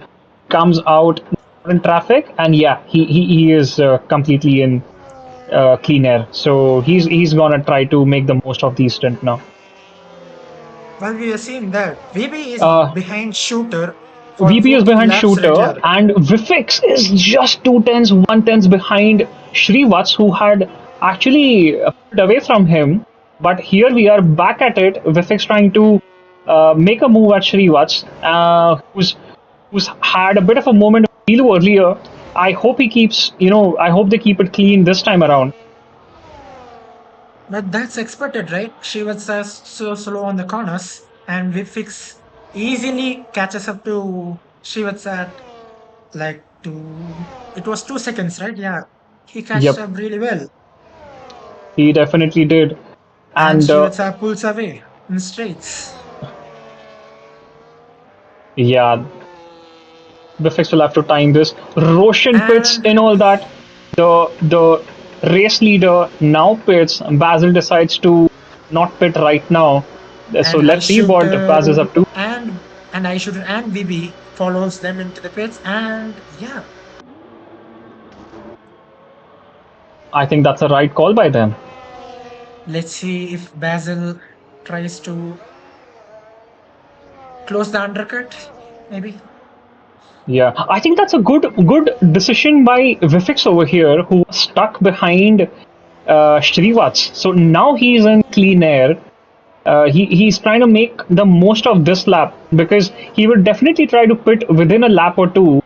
comes out in traffic. And yeah, he is completely in clean air, so he's gonna try to make the most of these stint now. Well, we have seen that VB is Uh, behind Shooter for VP is 14 behind laps right Shooter, here. and Vifix is just 2 tenths, 1 tenths behind Shrivats, who had actually pulled away from him. But here we are back at it. Vifix trying to make a move at Shrivats, who's had a bit of a moment of Pilu earlier. I hope he keeps, I hope they keep it clean this time around. But that's expected, right? She was so slow on the corners, and Vifix easily catches up to Shivatsat like it was 2 seconds, right? Yeah. He catches Yep, up really well. he definitely did. And And Shivatsat pulls away in straights. yeah, Bifix will have to time this. Roshan pits And in all that. The race leader now pits. Basil decides to not pit right now. So and I let's see shoot what Baz is up to. and I shoot and BB follows them into the pits, and yeah. I think that's a right call by them. Let's see if Basil tries to close the undercut, maybe. Yeah, I think that's a good decision by Vifix over here, who was stuck behind Shrivats. So now he's in clean air. He's trying to make the most of this lap because he would definitely try to pit within a lap or two.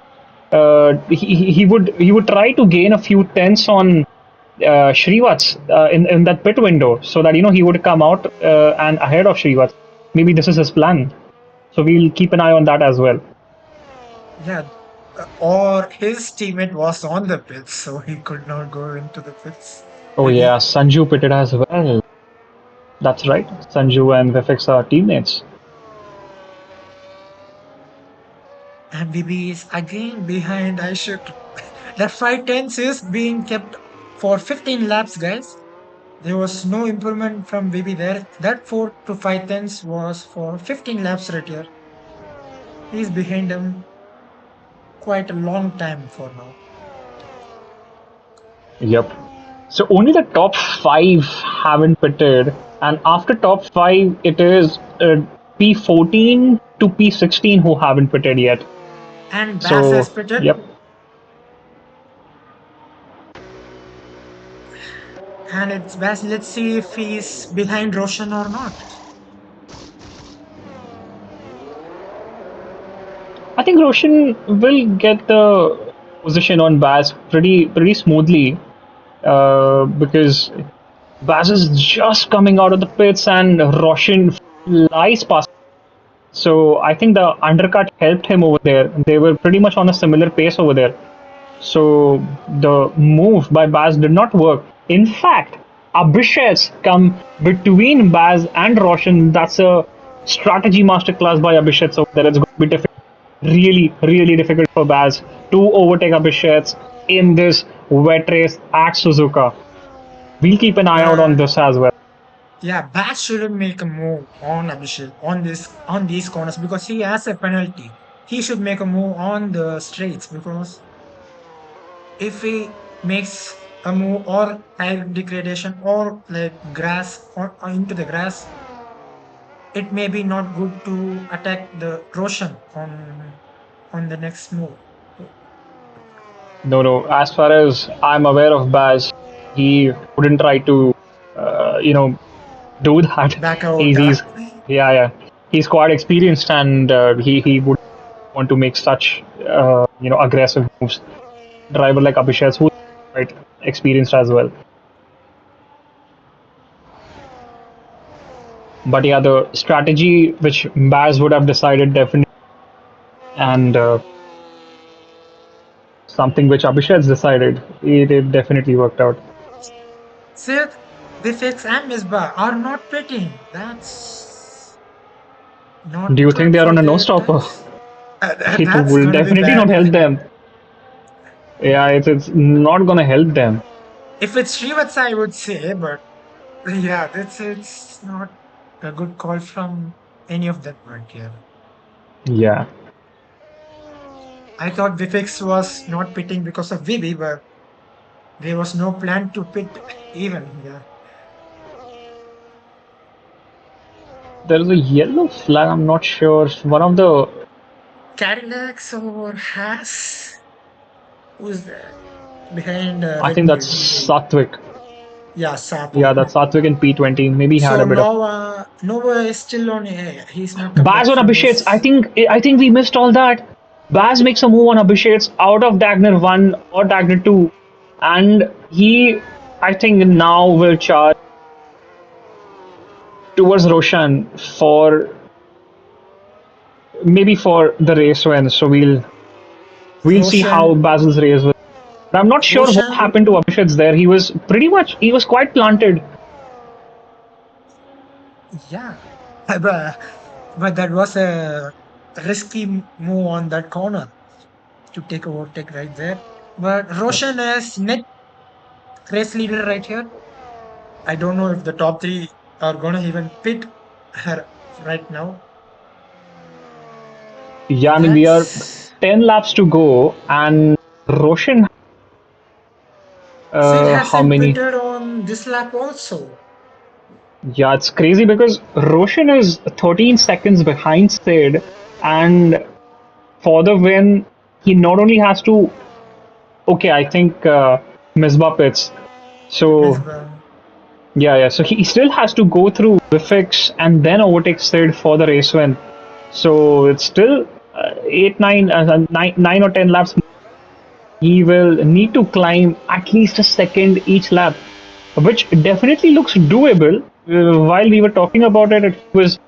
He would try to gain a few tenths on Shrivats in that pit window so that he would come out and ahead of Shrivats. Maybe this is his plan. So we'll keep an eye on that as well. Yeah, or his teammate was on the pits, so he could not go into the pits. Oh yeah, Maybe. Sanju pitted as well. That's right. Sanju and Vifix are teammates. And BB is again behind Aishut. That 5 tenths is being kept for 15 laps, guys. There was no improvement from BB there. That 4 to 5 tenths was for 15 laps right here. He's behind him quite a long time for now. Yep. So only the top five haven't pitted, and after top five, it is P14 to P16 who haven't pitted yet. And Bass So has pitted. yep, And it's Bass. Let's see if he's behind Roshan or not. I think Roshan will get the position on Baz pretty smoothly because Baz is just coming out of the pits and Roshan flies past. So I think the undercut helped him over there. They were pretty much on a similar pace over there. So the move by Baz did not work. In fact, Abhishek come between Baz and Roshan. That's a strategy masterclass by Abhishek over there. It's going to be difficult, really difficult for Baz to overtake Abhishek in this wet race at Suzuka. We'll keep an eye out on Yeah, this as well. yeah. Bass shouldn't make a move on Abhishek on these corners because he has a penalty. He should make a move on the straights because if he makes a move or tire degradation or like grass or into the grass, it may be not good to attack the Roshan on the next move. No, no. As far as I'm aware of Baz, he wouldn't try to, do that. Back out. He's yeah, yeah. He's quite experienced, and he would want to make such aggressive moves. Driver like Abhishek, who's quite experienced as well. But yeah, the strategy which Baz would have decided definitely, and something which Abhishek's decided, it definitely worked out. Sid, Vifix and Misbah are not pitting. That's Do not you think good they are for on a no their stopper? ties. It That's will gonna be definitely not bad. help them. Yeah, it's not gonna help them. If it's Srivatsa, I would say, but yeah, it's not a good call from any of them right here. Yeah, I thought Vifix was not pitting because of Vivi, but there was no plan to pit even. Yeah. there is a yellow flag. I'm not sure. One of the, Cadillacs or Haas? Who's that? Behind I Red think Bull. that's Satvik. Yeah, Yeah, Sapo. that's Satvik in P20. Maybe he had So a bit of Nova is still on air. He's not come Baz back on from Abhishek's. his. I think we missed all that. Baz makes a move on Abhishek's out of Dagner 1 or Dagner 2, and he, I think, now will charge towards Roshan for maybe for the race win. So we'll see how Roshan. Basil's race was. But I'm not sure what Roshan. happened to Abhishek's there. He was quite planted. Yeah. But that was a risky move on that corner to take overtake right there. But Roshan is net race leader right here. I don't know if the top three are gonna even pit her right now. Yeah, I mean we are That's 10 laps to go, and Roshan, Sid how hasn't many? pitted on this lap also. Yeah, it's crazy because Roshan is 13 seconds behind Sid, and for the win, he not only has to. Okay, I think Misbah pits. So Misbah. yeah, yeah. So he still has to go through Vifix and then overtake Sid for the race win. So it's still 9 or 10 laps. He will need to climb at least a second each lap, which definitely looks doable. While we were talking about it, it was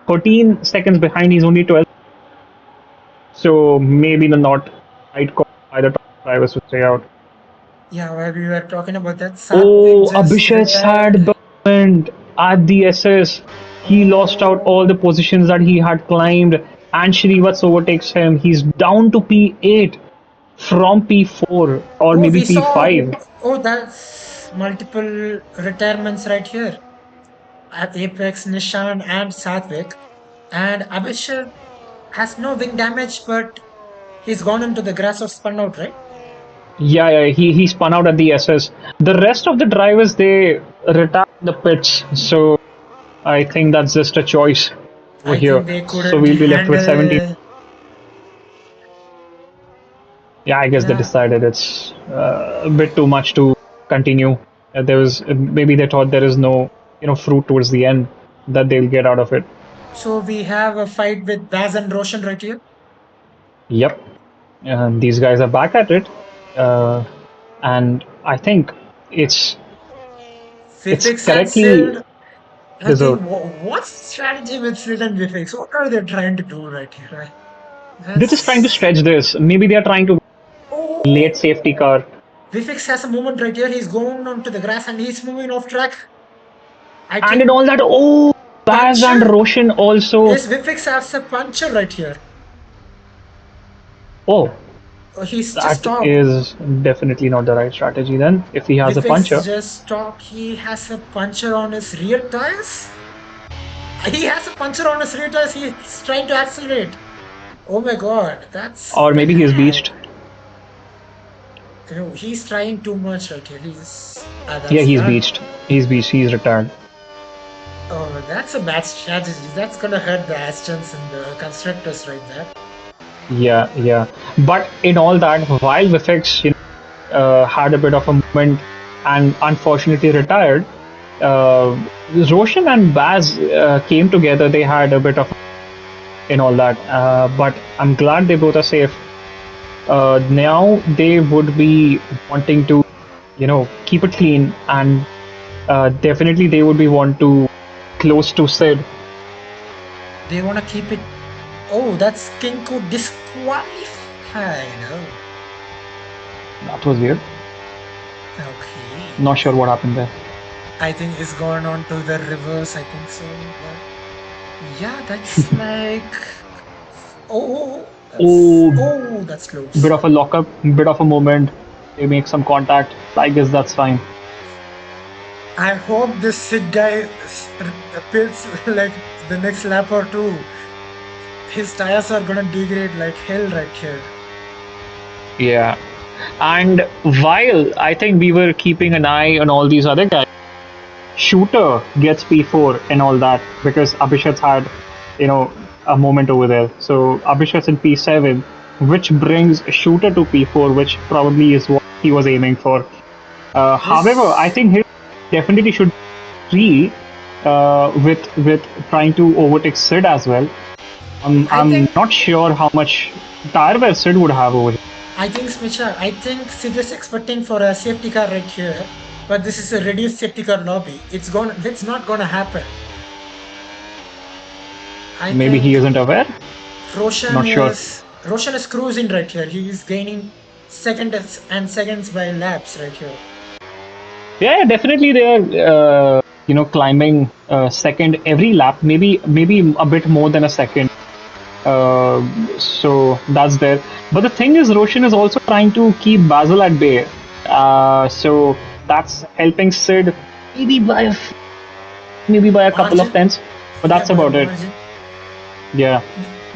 14 seconds behind. He's only 12. So maybe the not right call by the top drivers to stay out. Yeah, while we were talking about that, Satvik Oh, just Abhishek's retired. had burned at the SS. He lost out all the Oh, positions that he had climbed, and Shrivats overtakes him. He's down to P8 from P4 or oh, maybe we saw. P5. Oh, that's multiple retirements right here at Apex, Nishan, and Satvik. And Abhishek has no wing damage, but he's gone into the grass or spun out, right? Yeah, yeah, he spun out at the SS. The rest of the drivers they retired in the pits, so I think that's just a choice over I here. think they So couldn't we'll be left with 17. handle. Yeah, I guess they Yeah. decided it's a bit too much to continue. There was maybe they thought there is no fruit towards the end that they'll get out of it. So we have a fight with Baz and Roshan right here. Yep, these guys are back at it, uh, and I think it's it's Vifix and correctly Sild. I think deserved. what's the strategy with Sild and Vifix? What are they trying to do right here? Right? They're just trying to That's. stretch this. Maybe they are trying to late Oh, safety car. Vifix has a moment right here. He's going onto the grass and he's moving off track. I And in think all that, oh, Baz and puncher. Roshan also. Yes, Vifix has a puncher right here. Oh, He's just that stopped. is definitely not the right strategy then. If he has a Vifix puncher, just stopped. He has a puncher on his rear tires. He has a puncture on his rear tires. He's trying to accelerate. Oh my god, that's or maybe he is beached. bad. He's trying too much right here. Yeah, That's he's done. beached. He's beached. He's retired. Oh, that's a bad strategy. That's gonna hurt the Astons and the constructors right there. Yeah, yeah. But in all that, while Vifex, had a bit of a moment and unfortunately retired, uh, Roshan and Baz came together. They had a bit of in all that, but I'm glad they both are safe. Now they would be wanting to, keep it clean, and definitely they would be want to close to Sid. They wanna keep it. Oh, that's Kenko disqualified. Oh, That was weird. okay. Not sure what happened there. I think it's gone on to the reverse. I think so. But yeah, that's like. Oh, That's bit close. of a lockup, bit of a moment. They make some contact. I guess that's fine. I hope this Sid guy appears like the next lap or two. His tires are gonna degrade like hell right here. Yeah. And while I think we were keeping an eye on all these other guys, Shooter gets P4 and all that because Abhishek's had, a moment over there. So Abhishek's in P7, which brings Shooter to P4, which probably is what he was aiming for. However, I This think he definitely should be with trying to overtake Sid as well. I I'm think not sure how much tire wear Sid would have over here. I think Smicha, I think Sid is expecting for a safety car right here, but this is a reduced safety car lobby. It's not gonna happen. I Maybe he think isn't aware. Roshan Not sure. is Roshan is cruising right here. He is gaining seconds by laps right here. Yeah, definitely they are, climbing second every lap. Maybe a bit more than a second. Uh, so that's there. But the thing is, Roshan is also trying to keep Basil at bay. So that's helping Sid maybe by maybe by a couple of Margin, tenths. But yeah, that's by about it. margin. Yeah.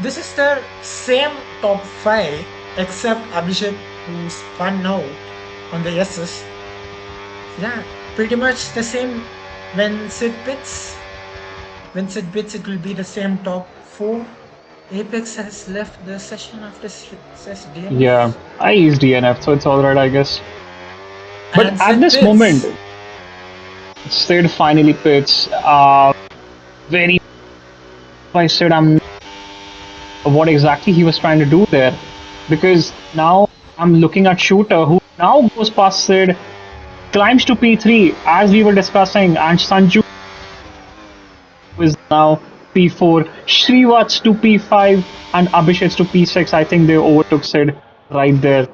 This is the same top five except Abhishek who spun out on the S's. Yeah, pretty much the same. When Sid pits, it will be the same top four. Apex has left the session after says Yeah. DNF. I used DNF, so it's alright, I guess. But And at Sid this moment, pits. Sid finally pits. Very. I said I'm what exactly he was trying to do there, because now I'm looking at Shooter who now goes past Sid, climbs to P3 as we were discussing, and Sanju is now P4, Srivat's to P5, and Abhishek's to P6. I think they overtook Sid right there.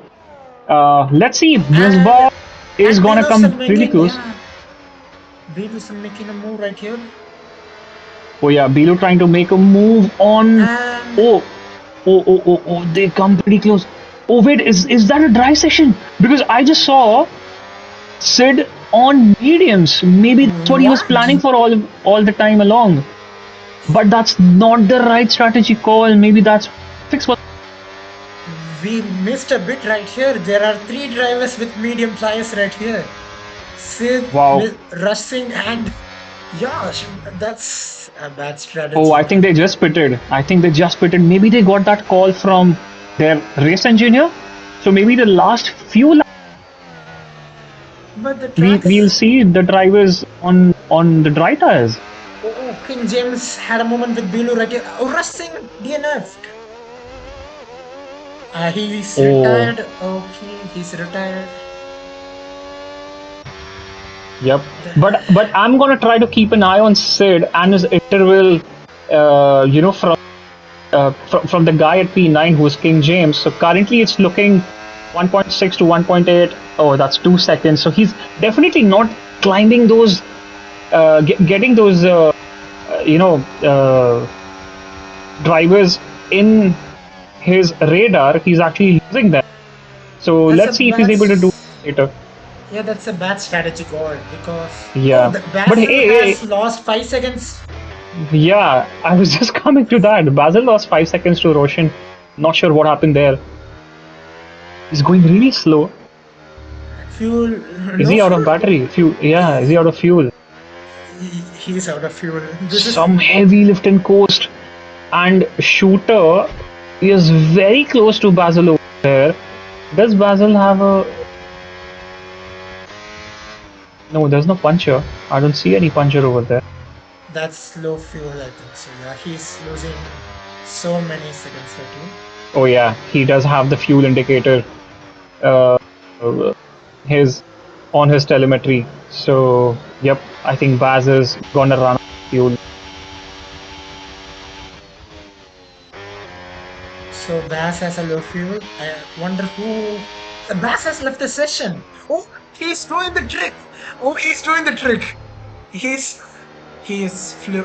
Let's see if And Misbah is gonna come really making, close. yeah, Beavis making a move right here. Oh yeah, Bilu trying to make a move on. And Oh, oh, they come pretty close. Oh wait, is that a dry session? Because I just saw Sid on mediums. Maybe that's what he was what? planning for all the time along. But that's not the right strategy call. Maybe that's fix what. We missed a bit right here. There are three drivers with medium tires right here. Sid Wow. rushing and yeah, that's a bad Oh, I strategy. think they just pitted. I think they just pitted. Maybe they got that call from their race engineer. So maybe the last few laps But the we'll tracks. see the drivers on the dry tires. Oh, King James had a moment with Bilu right here. Oh, rushing DNF'd. He's Oh, retired. Okay, he's retired. yep. But I'm gonna try to keep an eye on Sid and his interval. From the guy at P9 who's King James. So currently it's looking 1.6 to 1.8. Oh, that's 2 seconds. So he's definitely not climbing those, getting those, you know, uh, drivers in his radar. He's actually losing them. So That's a let's see if he's bad. able to do it later. Yeah, that's a bad strategy call because Yeah. the But Basil hey, has lost 5 seconds. yeah, I was just coming to that. Basil lost 5 seconds to Roshan. Not sure what happened there. He's going really slow. Fuel. Is No he out of fuel. battery? Fuel? Yeah, is he out of fuel? He's out of fuel. This is Some heavy lift and coast, and Shooter is very close to Basil over there. Does Basil have a? No, there's no puncher. I don't see any puncher over there. that's low fuel, I think. So yeah, he's losing so many seconds here too. Oh yeah, he does have the fuel indicator. Uh, his on his telemetry. So yep, I think Baz is gonna run out of fuel. So Bass has a low fuel. I wonder who. Bass has left the session. Oh, he's doing the trick. Oh, he's doing the trick. He's flew.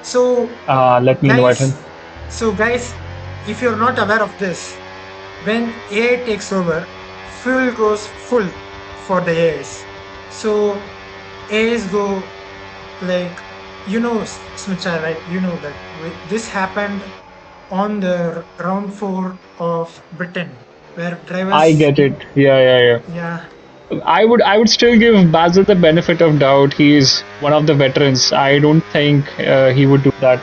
So Let me invite him. guys, if you're not aware of this, when AI takes over, fuel goes full for the AIs. So AIs go like Smita, right? You know that this happened on the round 4 of Britain, where I drivers, get it. Yeah. yeah, I would still give Basil the benefit of doubt. He's one of the veterans. I don't think he would do that.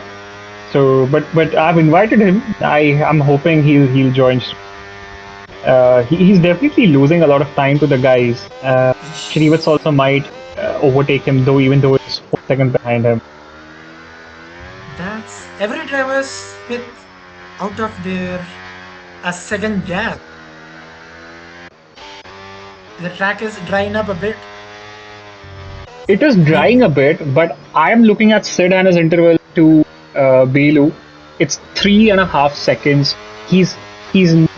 So, but I've invited him. I'm hoping he'll join. He's definitely losing a lot of time to the guys. Shrivats also might overtake him, though even though it's 4 seconds behind him. that's every driver's with out of their a second gap. The track is drying up a bit. It is drying a bit, but I'm looking at Sid and his interval to Belu. It's 3.5 seconds. He's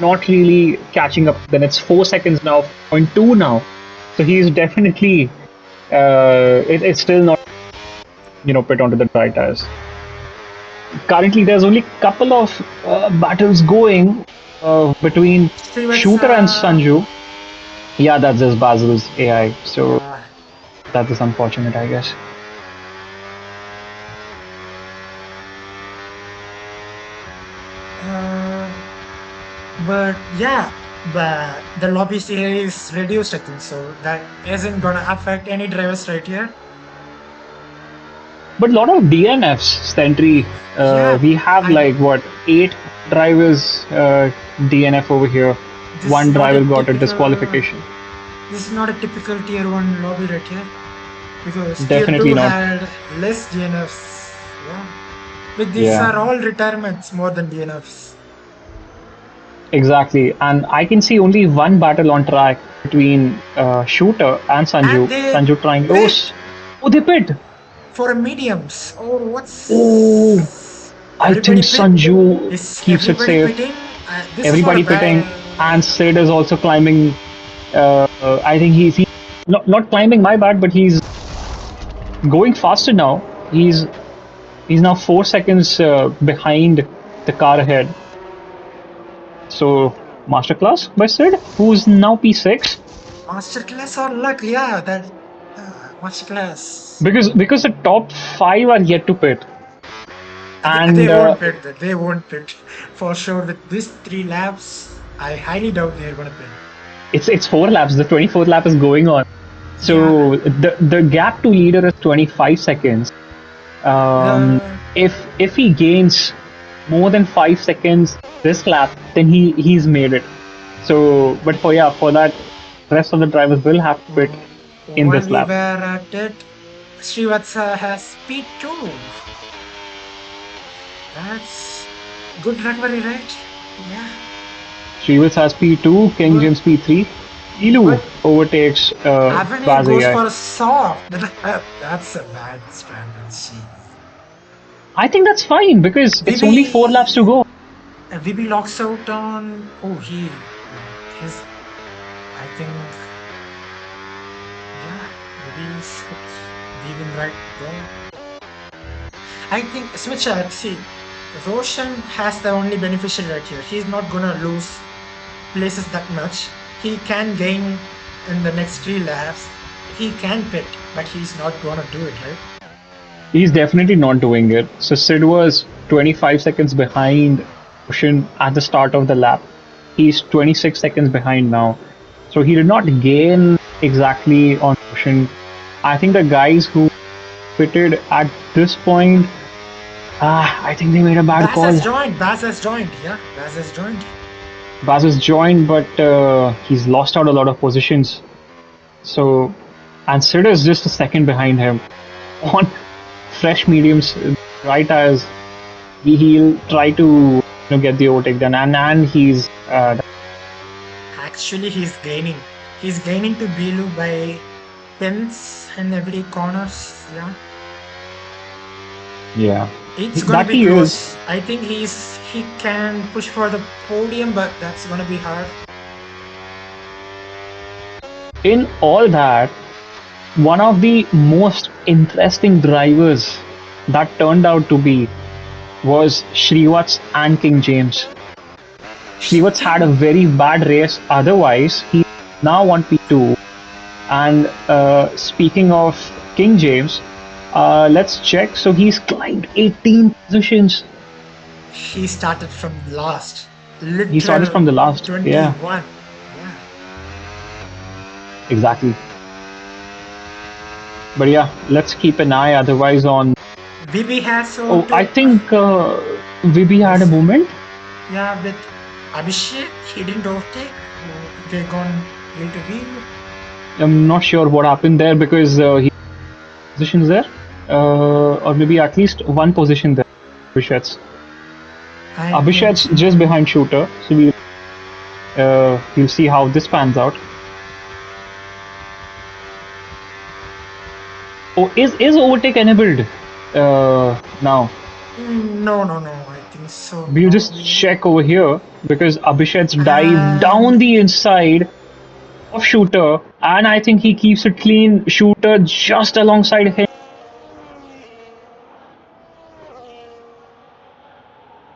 not really catching up. Then it's 4 seconds now, 0.2 now. So he's definitely it's still not put onto the dry tires. Currently, there's only a couple of battles going between Shooter and Sanju. Yeah, that's just Basil's AI. So that is unfortunate, I guess. But yeah, but the lobby CA is reduced, I think, so that isn't gonna affect any drivers right here. But a lot of DNFs, Sentry. We have like what 8 drivers DNF over here. One driver got a disqualification. This is not a typical tier 1 lobby right here, because Definitely tier 2 not. had less DNFs. Yeah, but these are all retirements more than DNFs. Exactly, and I can see only one battle on track between Shooter and Sanju. Sanju trying. Oh, they pit for mediums. Oh, what's? Oh, I think Sanju keeps it safe. Pitting? Everybody pitting, and Sid is also climbing. I think he's not climbing. My bad, but he's going faster now. He's now 4 seconds behind the car ahead. So masterclass by Sid, who's now P6. Masterclass or luck, yeah, that masterclass. Because the top 5 are yet to pit. And they won't pit. They won't pit for sure. With these 3 laps, I highly doubt they're gonna pit. It's 4 laps. The 24th lap is going on. So the gap to leader is 25 seconds. If he gains more than 5 seconds this lap, then he's made it. So, but for that, rest of the drivers will have to pit in this lap. When we were at it, Srivatsa has P2. That's good recovery, right? Yeah. Srivatsa has P2, King James P3. Ilu overtakes Avenir goes for a soft. That's a bad strategy. I think that's fine because it's only 4 laps to go. VB locks out on. Oh, his. I think. Yeah, VB's leaving right there. I think Switcher. See, Roshan has the only beneficiary right here. He's not gonna lose places that much. He can gain in the next 3 laps. He can pit, but he's not gonna do it, right? He's definitely not doing it. So Sid was 25 seconds behind Roshan at the start of the lap. He's 26 seconds behind now. So he did not gain exactly on Roshan. I think the guys who fitted at this point, I think they made a bad Baz call. has joined. Baz has joined. Yeah, Baz has joined. Baz has joined, but he's lost out a lot of positions. So, and Sid is just a second behind him on fresh mediums, right tires. He'll try to get the overtake done, and he's Actually, he's gaining. He's gaining to Bilu by tenths in every corners. Yeah, yeah, it's gonna that be he is. close. I think he can push for the podium, but that's gonna be hard. In all that, one of the most interesting drivers that turned out to be was Shrivats and King James. Shrivats had a very bad race, otherwise, he now on P2. And speaking of King James, let's check. So he's climbed 18 positions. He started from last, He started literal from the last. Yeah, 21. Yeah, exactly. But yeah, let's keep an eye otherwise on. VB has Oh, I auto. think Vibi had a Yes. movement. Yeah, with Abhishek, he didn't overtake. They gone A to B. I'm not sure what happened there because he positions there, or maybe at least one position there. Abhishek's. I think Abhishek's so. just behind Shooter, so we'll see how this pans out. Oh, is overtake enabled now? No, no, no. I think so. We'll No. just check over here because Abhishek's dive down And the inside of Shooter, and I think he keeps it clean. Shooter just alongside him.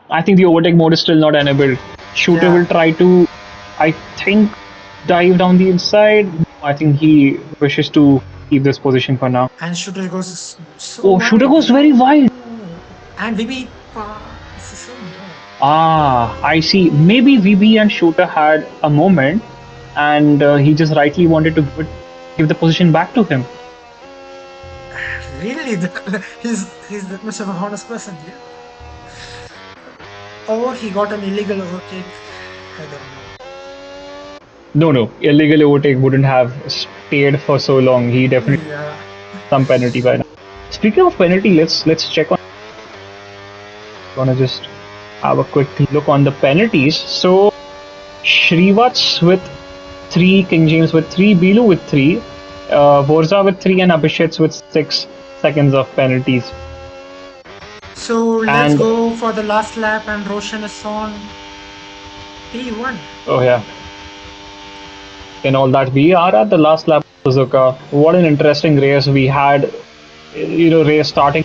I think the overtake mode is still not enabled. Shooter will yeah, try to, I think, dive down the inside. I think he wishes to keep this position for now. and shooter goes so Oh, Shooter wide. goes very wide. And VB so no. I see. Maybe VB and Shooter had a moment, and he just rightly wanted to give the position back to him. Really, he's that much of a honest person. Yeah. Or he got an illegal overtake. I don't know. No, no, illegal overtake wouldn't have stayed for so long. He definitely Yeah. some penalty by now. Speaking of penalty, let's check on. Gonna just have a quick look on the penalties. So Shrivats with 3, King James with 3, Bilu with 3, Borza with 3, and Abhishek with 6 seconds of penalties. So let's And go for the last lap, and Roshan is on P1. oh yeah, in all that we are at the last lap of Suzuka. What an interesting race we had. Race starting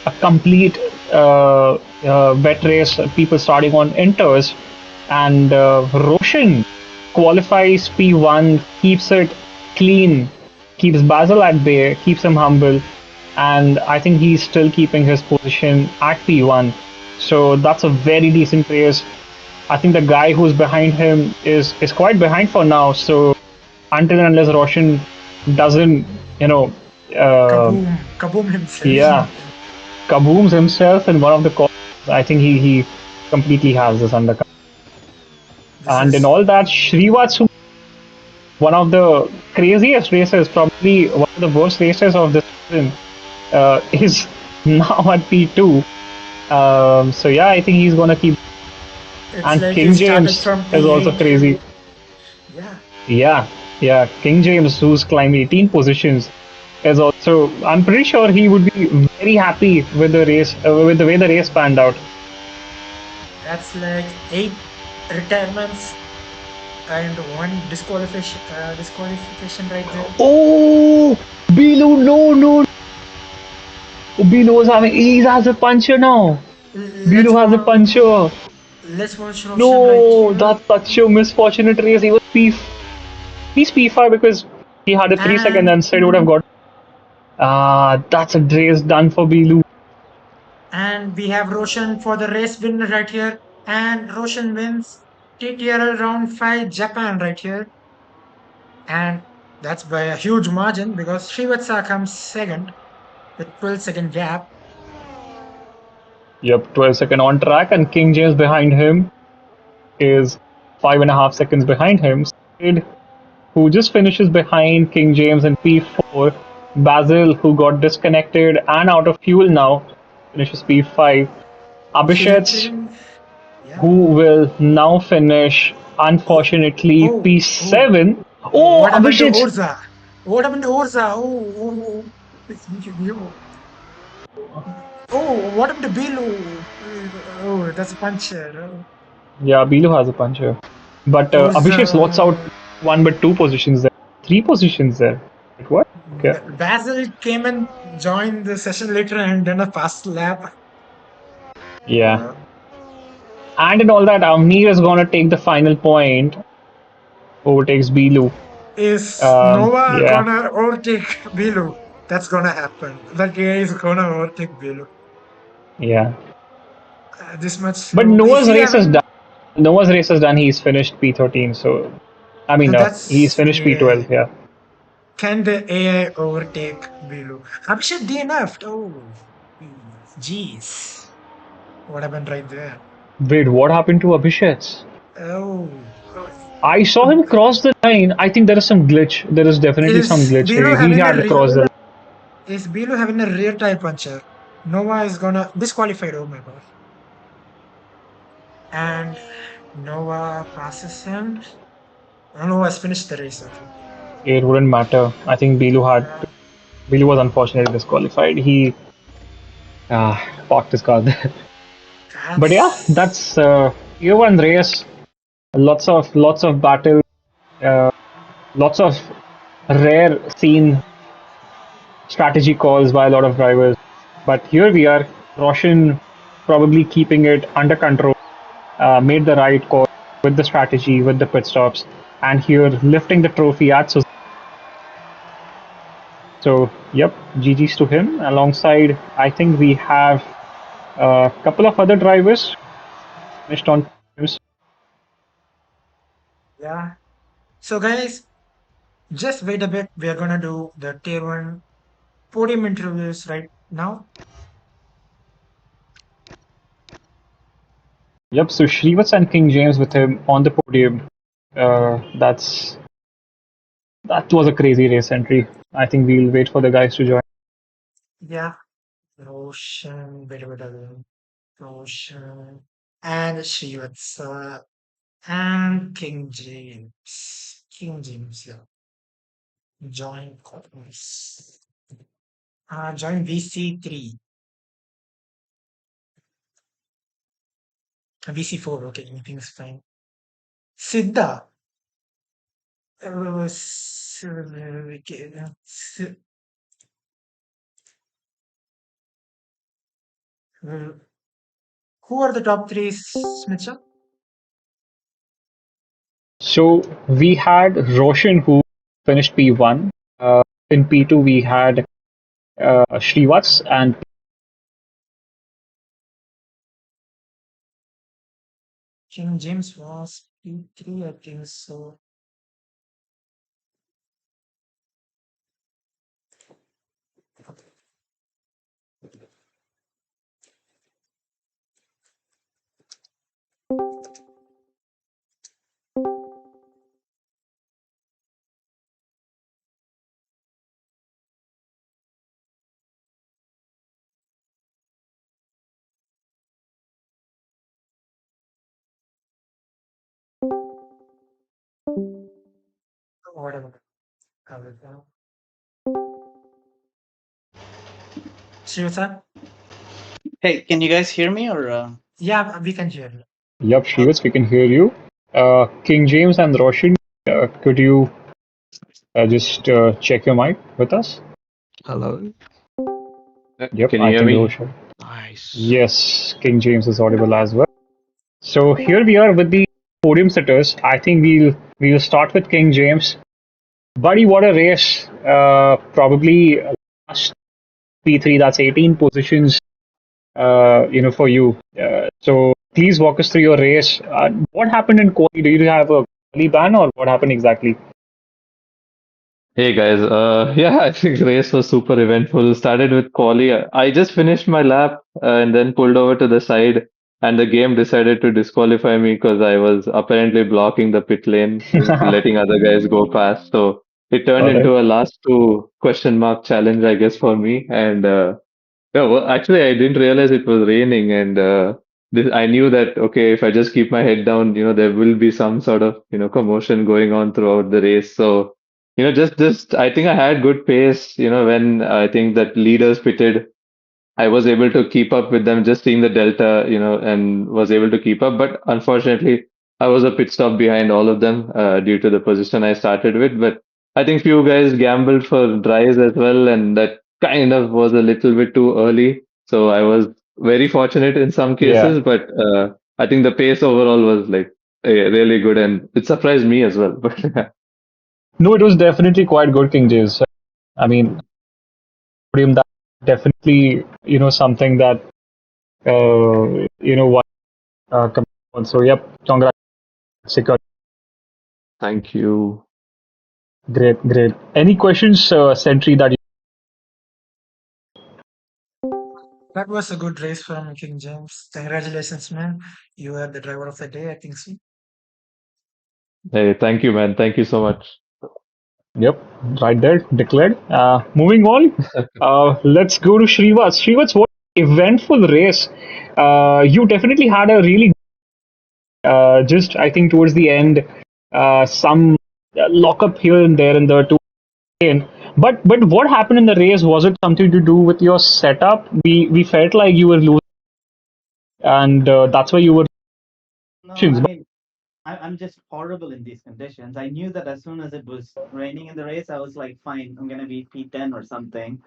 a complete wet race, people starting on inters, and Roshan qualifies P1, keeps it clean, keeps Basil at bay, keeps him humble, and I think he's still keeping his position at P1. So that's a very decent race. I think the guy who's behind him is quite behind for now. So until and unless Roshan doesn't, you know, uh, Kaboom. Kaboom himself. yeah, kabooms himself in one of the corners. I think he completely has this under control. This And in is all that, Srivatsu, one of the craziest races, probably one of the worst races of this season, is now at P2. So yeah, I think he's gonna keep. it's And like he King started James from is also P8. crazy. Yeah. Yeah, yeah. King James, who's climbed 18 positions, is also. I'm pretty sure he would be very happy with the race, with the way the race panned out. That's like 8 retirements and one disqualification right there. Oh, Bilu, no, no. Bilu was having. He has a puncher now. Let's Bilu has a watch. puncher. Let's watch Roshan right No, here. that's such a misfortunate race. He was He's P5 because he had a 3 second And and said would have got. That's a race done for Bilu. we have Roshan for the race winner right here. And Roshan wins TTRL round 5 Japan right here. And That's by a huge margin because Srivatsa comes second with 12-second gap. Yep, 12 second on track, and King James behind him is 5.5 seconds behind him. Sid, who just finishes behind King James in P4. Basil, who got disconnected and out of fuel now, finishes P5. Abhishek, Filtering. Yeah. who will now finish, Oh, unfortunately, oh. P7. Oh, What happened to Abhishek! Orza? What happened to Orza? Oh. It's you. Oh, what happened to Bilu? Oh, that's a puncher. Oh. Yeah, Bilu has a puncher. But Orza. Abhishek's lots out one but two positions there. Three positions there. Like what? Okay. Basil came and joined the session later and done a fast lap. Yeah. Uh, And in all that, Amnir is going to take the final point, overtakes Bilu. is Nova Yeah. gonna overtake Bilu? That's gonna happen. That guy is gonna overtake Bilu. Yeah. This much. But Is Noah's he race is having? done. Noah's race is done. He's finished P13. So, I mean, he's That's finished yeah. P12. Yeah. Can the AI overtake Bilu? Abhishek DNF'd. Oh, jeez. What happened right there? Wait, what happened to Abhishek? Oh, I saw him cross the line. I think there is some glitch. There is definitely some is glitch Bilu here. He having a had crossed the line. is Bilu having a rear tire puncher? Nova is gonna disqualified. Oh my god! And Nova passes him. Nova has finished the race. Okay. It wouldn't matter. I think Uh, Bilu was unfortunately disqualified. He parked his car there. But yeah, that's that's year one race. Lots of battle. Uh, Lots of rare seen strategy calls by a lot of drivers. But here we are, Roshan probably keeping it under control, made the right call with the strategy, with the pit stops, and here lifting the trophy at Suzuka. So, yep, GG's to him. Alongside, I think we have a couple of other drivers finished on podiums. yeah. So guys, just wait a bit. We are gonna do the tier one podium interviews right now. Yep, so Shrivats and King James with him on the podium. That was a crazy race entry. I think we'll wait for the guys to join. Yeah. Roshan, wait a bit. Roshan and Srivatsa and King James. King James, yeah. Join course. Join VC3. VC4, okay, anything's fine. Siddha. Okay, who are the top three, Smitha? So we had Roshan who finished P1. In P2 we had Shrivats and King James was P3, I think so. Whatever. I will go. Srivatsa? Hey, can you guys hear me or? Yeah, we can hear you. yep, Okay. Shrivats, we can hear you. King James and Roshan, could you just check your mic with us? Hello. Yep, Can you I hear think me? Roshan. Nice. Yes, King James is audible as well. So here we are with the podium sitters. I think we'll start with King James. Buddy, what a race! Probably last P3. That's 18 positions. For you. So please walk us through your race. What happened in quali? Do you have a quali ban or what happened exactly? Hey guys, yeah, I think race was super eventful. Started with quali. I just finished my lap and then pulled over to the side, and the game decided to disqualify me because I was apparently blocking the pit lane, letting other guys go past. So it turned All right. into a last two question mark challenge, I guess, for me. And yeah, well, actually, I didn't realize it was raining, and I knew that okay, if I just keep my head down, there will be some sort of commotion going on throughout the race. So just I think I had good pace. When I think that leaders pitted, I was able to keep up with them, just seeing the delta, and was able to keep up. But unfortunately, I was a pit stop behind all of them due to the position I started with. But I think few guys gambled for dries as well, and that kind of was a little bit too early. So I was very fortunate in some Yeah. cases, but I think the pace overall was like really good, and it surprised me as well. But No, it was definitely quite good, King James. I mean, podium that definitely something that one come on. So yep, congrats, secure. thank you. Great, great. Any questions, Sentry, that That was a good race from King James. Congratulations, man. You are the driver of the day, I think so. Hey, thank you, man. Thank you so much. Yep, right there, declared. Moving on, let's go to Shrivas. Shrivas, what eventful race. You definitely had a really, just I think towards the end, some lock up here and there in the two lane. But what happened in the race? Was it something to do with your setup? We felt like you were losing, and that's why you were. No, I But mean, I'm just horrible in these conditions. I knew that as soon as it was raining in the race, I was like, fine, I'm gonna be P10 or something.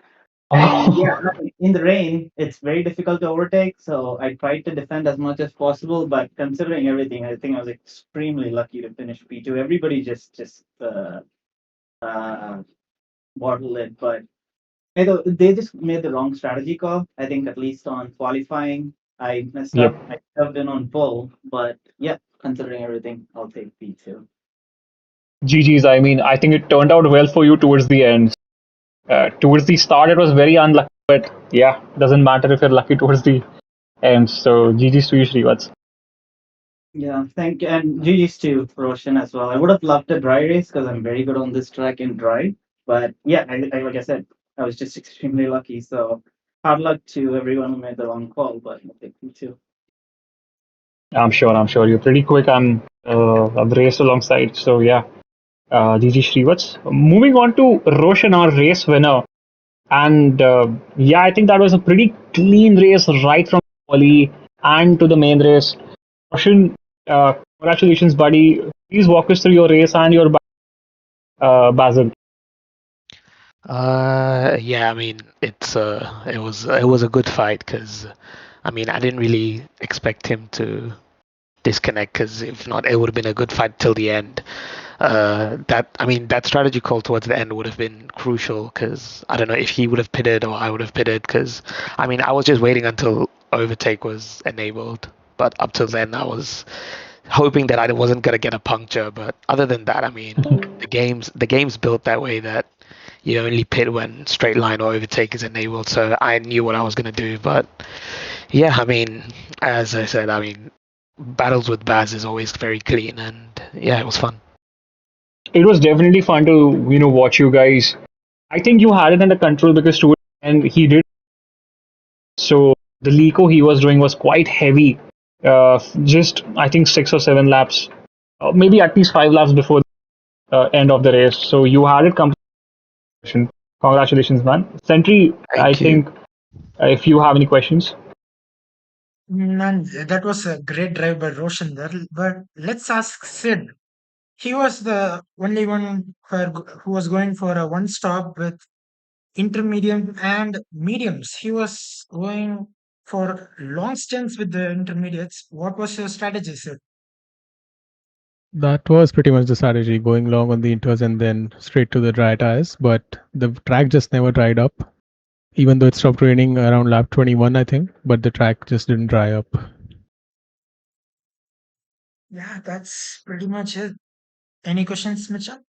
And yeah, I mean, in the rain, it's very difficult to overtake. So I tried to defend as much as possible. But considering everything, I think I was extremely lucky to finish P2. Everybody just bottled it, but they just made the wrong strategy call. I think at least on qualifying, I messed yep, up. I should have been on pole, but yeah, considering everything, I'll take P2. GG's. I mean, I think it turned out well for you towards the end. Towards the start, it was very unlucky, but yeah, doesn't matter if you're lucky towards the end. So GG's to you, Shrivas. Yeah, thank you. And GG's to Roshan as well. I would have loved a dry race because I'm very good on this track in dry. But yeah, I like I said, I was just extremely lucky. So hard luck to everyone who made the wrong call, but I'll take P2. I'm sure. I'm sure you're pretty quick. I've raced alongside. So yeah, GG Shrivas. Moving on to Roshan, our race winner. And yeah, I think that was a pretty clean race right from quali and to the main race. Roshan, congratulations, buddy. Please walk us through your race and your Basil. Yeah, I mean, it was a good fight because, I mean, I didn't really expect him to disconnect because if not, it would have been a good fight till the end. That strategy call towards the end would have been crucial because I don't know if he would have pitted or I would have pitted because, I mean, I was just waiting until overtake was enabled, but up till then I was hoping that I wasn't gonna get a puncture. But other than that, I mean, the game's built that way that you only pit when straight line or overtake is enabled. So I knew what I was gonna do. But yeah, I mean, as I said, I mean, battles with Baz is always very clean, and yeah, it was fun. It was definitely fun to watch you guys. I think you had it under control because towards the end he did. So the Lico he was doing was quite heavy. Just I think 6 or 7 laps, maybe at least 5 laps before the end of the race. So you had it completion. Congratulations, man. Sentry, I Thank you. think if you have any questions. Man, that was a great drive by Roshan there. But let's ask Sid. He was the only one who was going for a one stop with intermediate and mediums. He was going for long stints with the intermediates. What was your strategy, Sid? That was pretty much the strategy, going long on the inters and then straight to the dry tires. But the track just never dried up, even though it stopped raining around lap 21, I think. But the track just didn't dry up. Yeah, that's pretty much it. Any questions, Mitchell?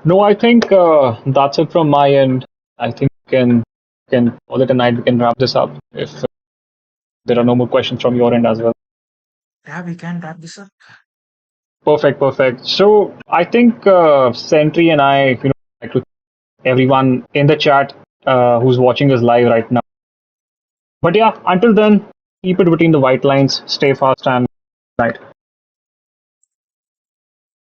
No, I think that's it from my end. I think we can call it a night. We can wrap this up if there are no more questions from your end as well. Yeah, we can wrap this up. Perfect, perfect. So I think Sentry and I, like to everyone in the chat who's watching us live right now. But yeah, until then, keep it between the white lines. Stay fast and night.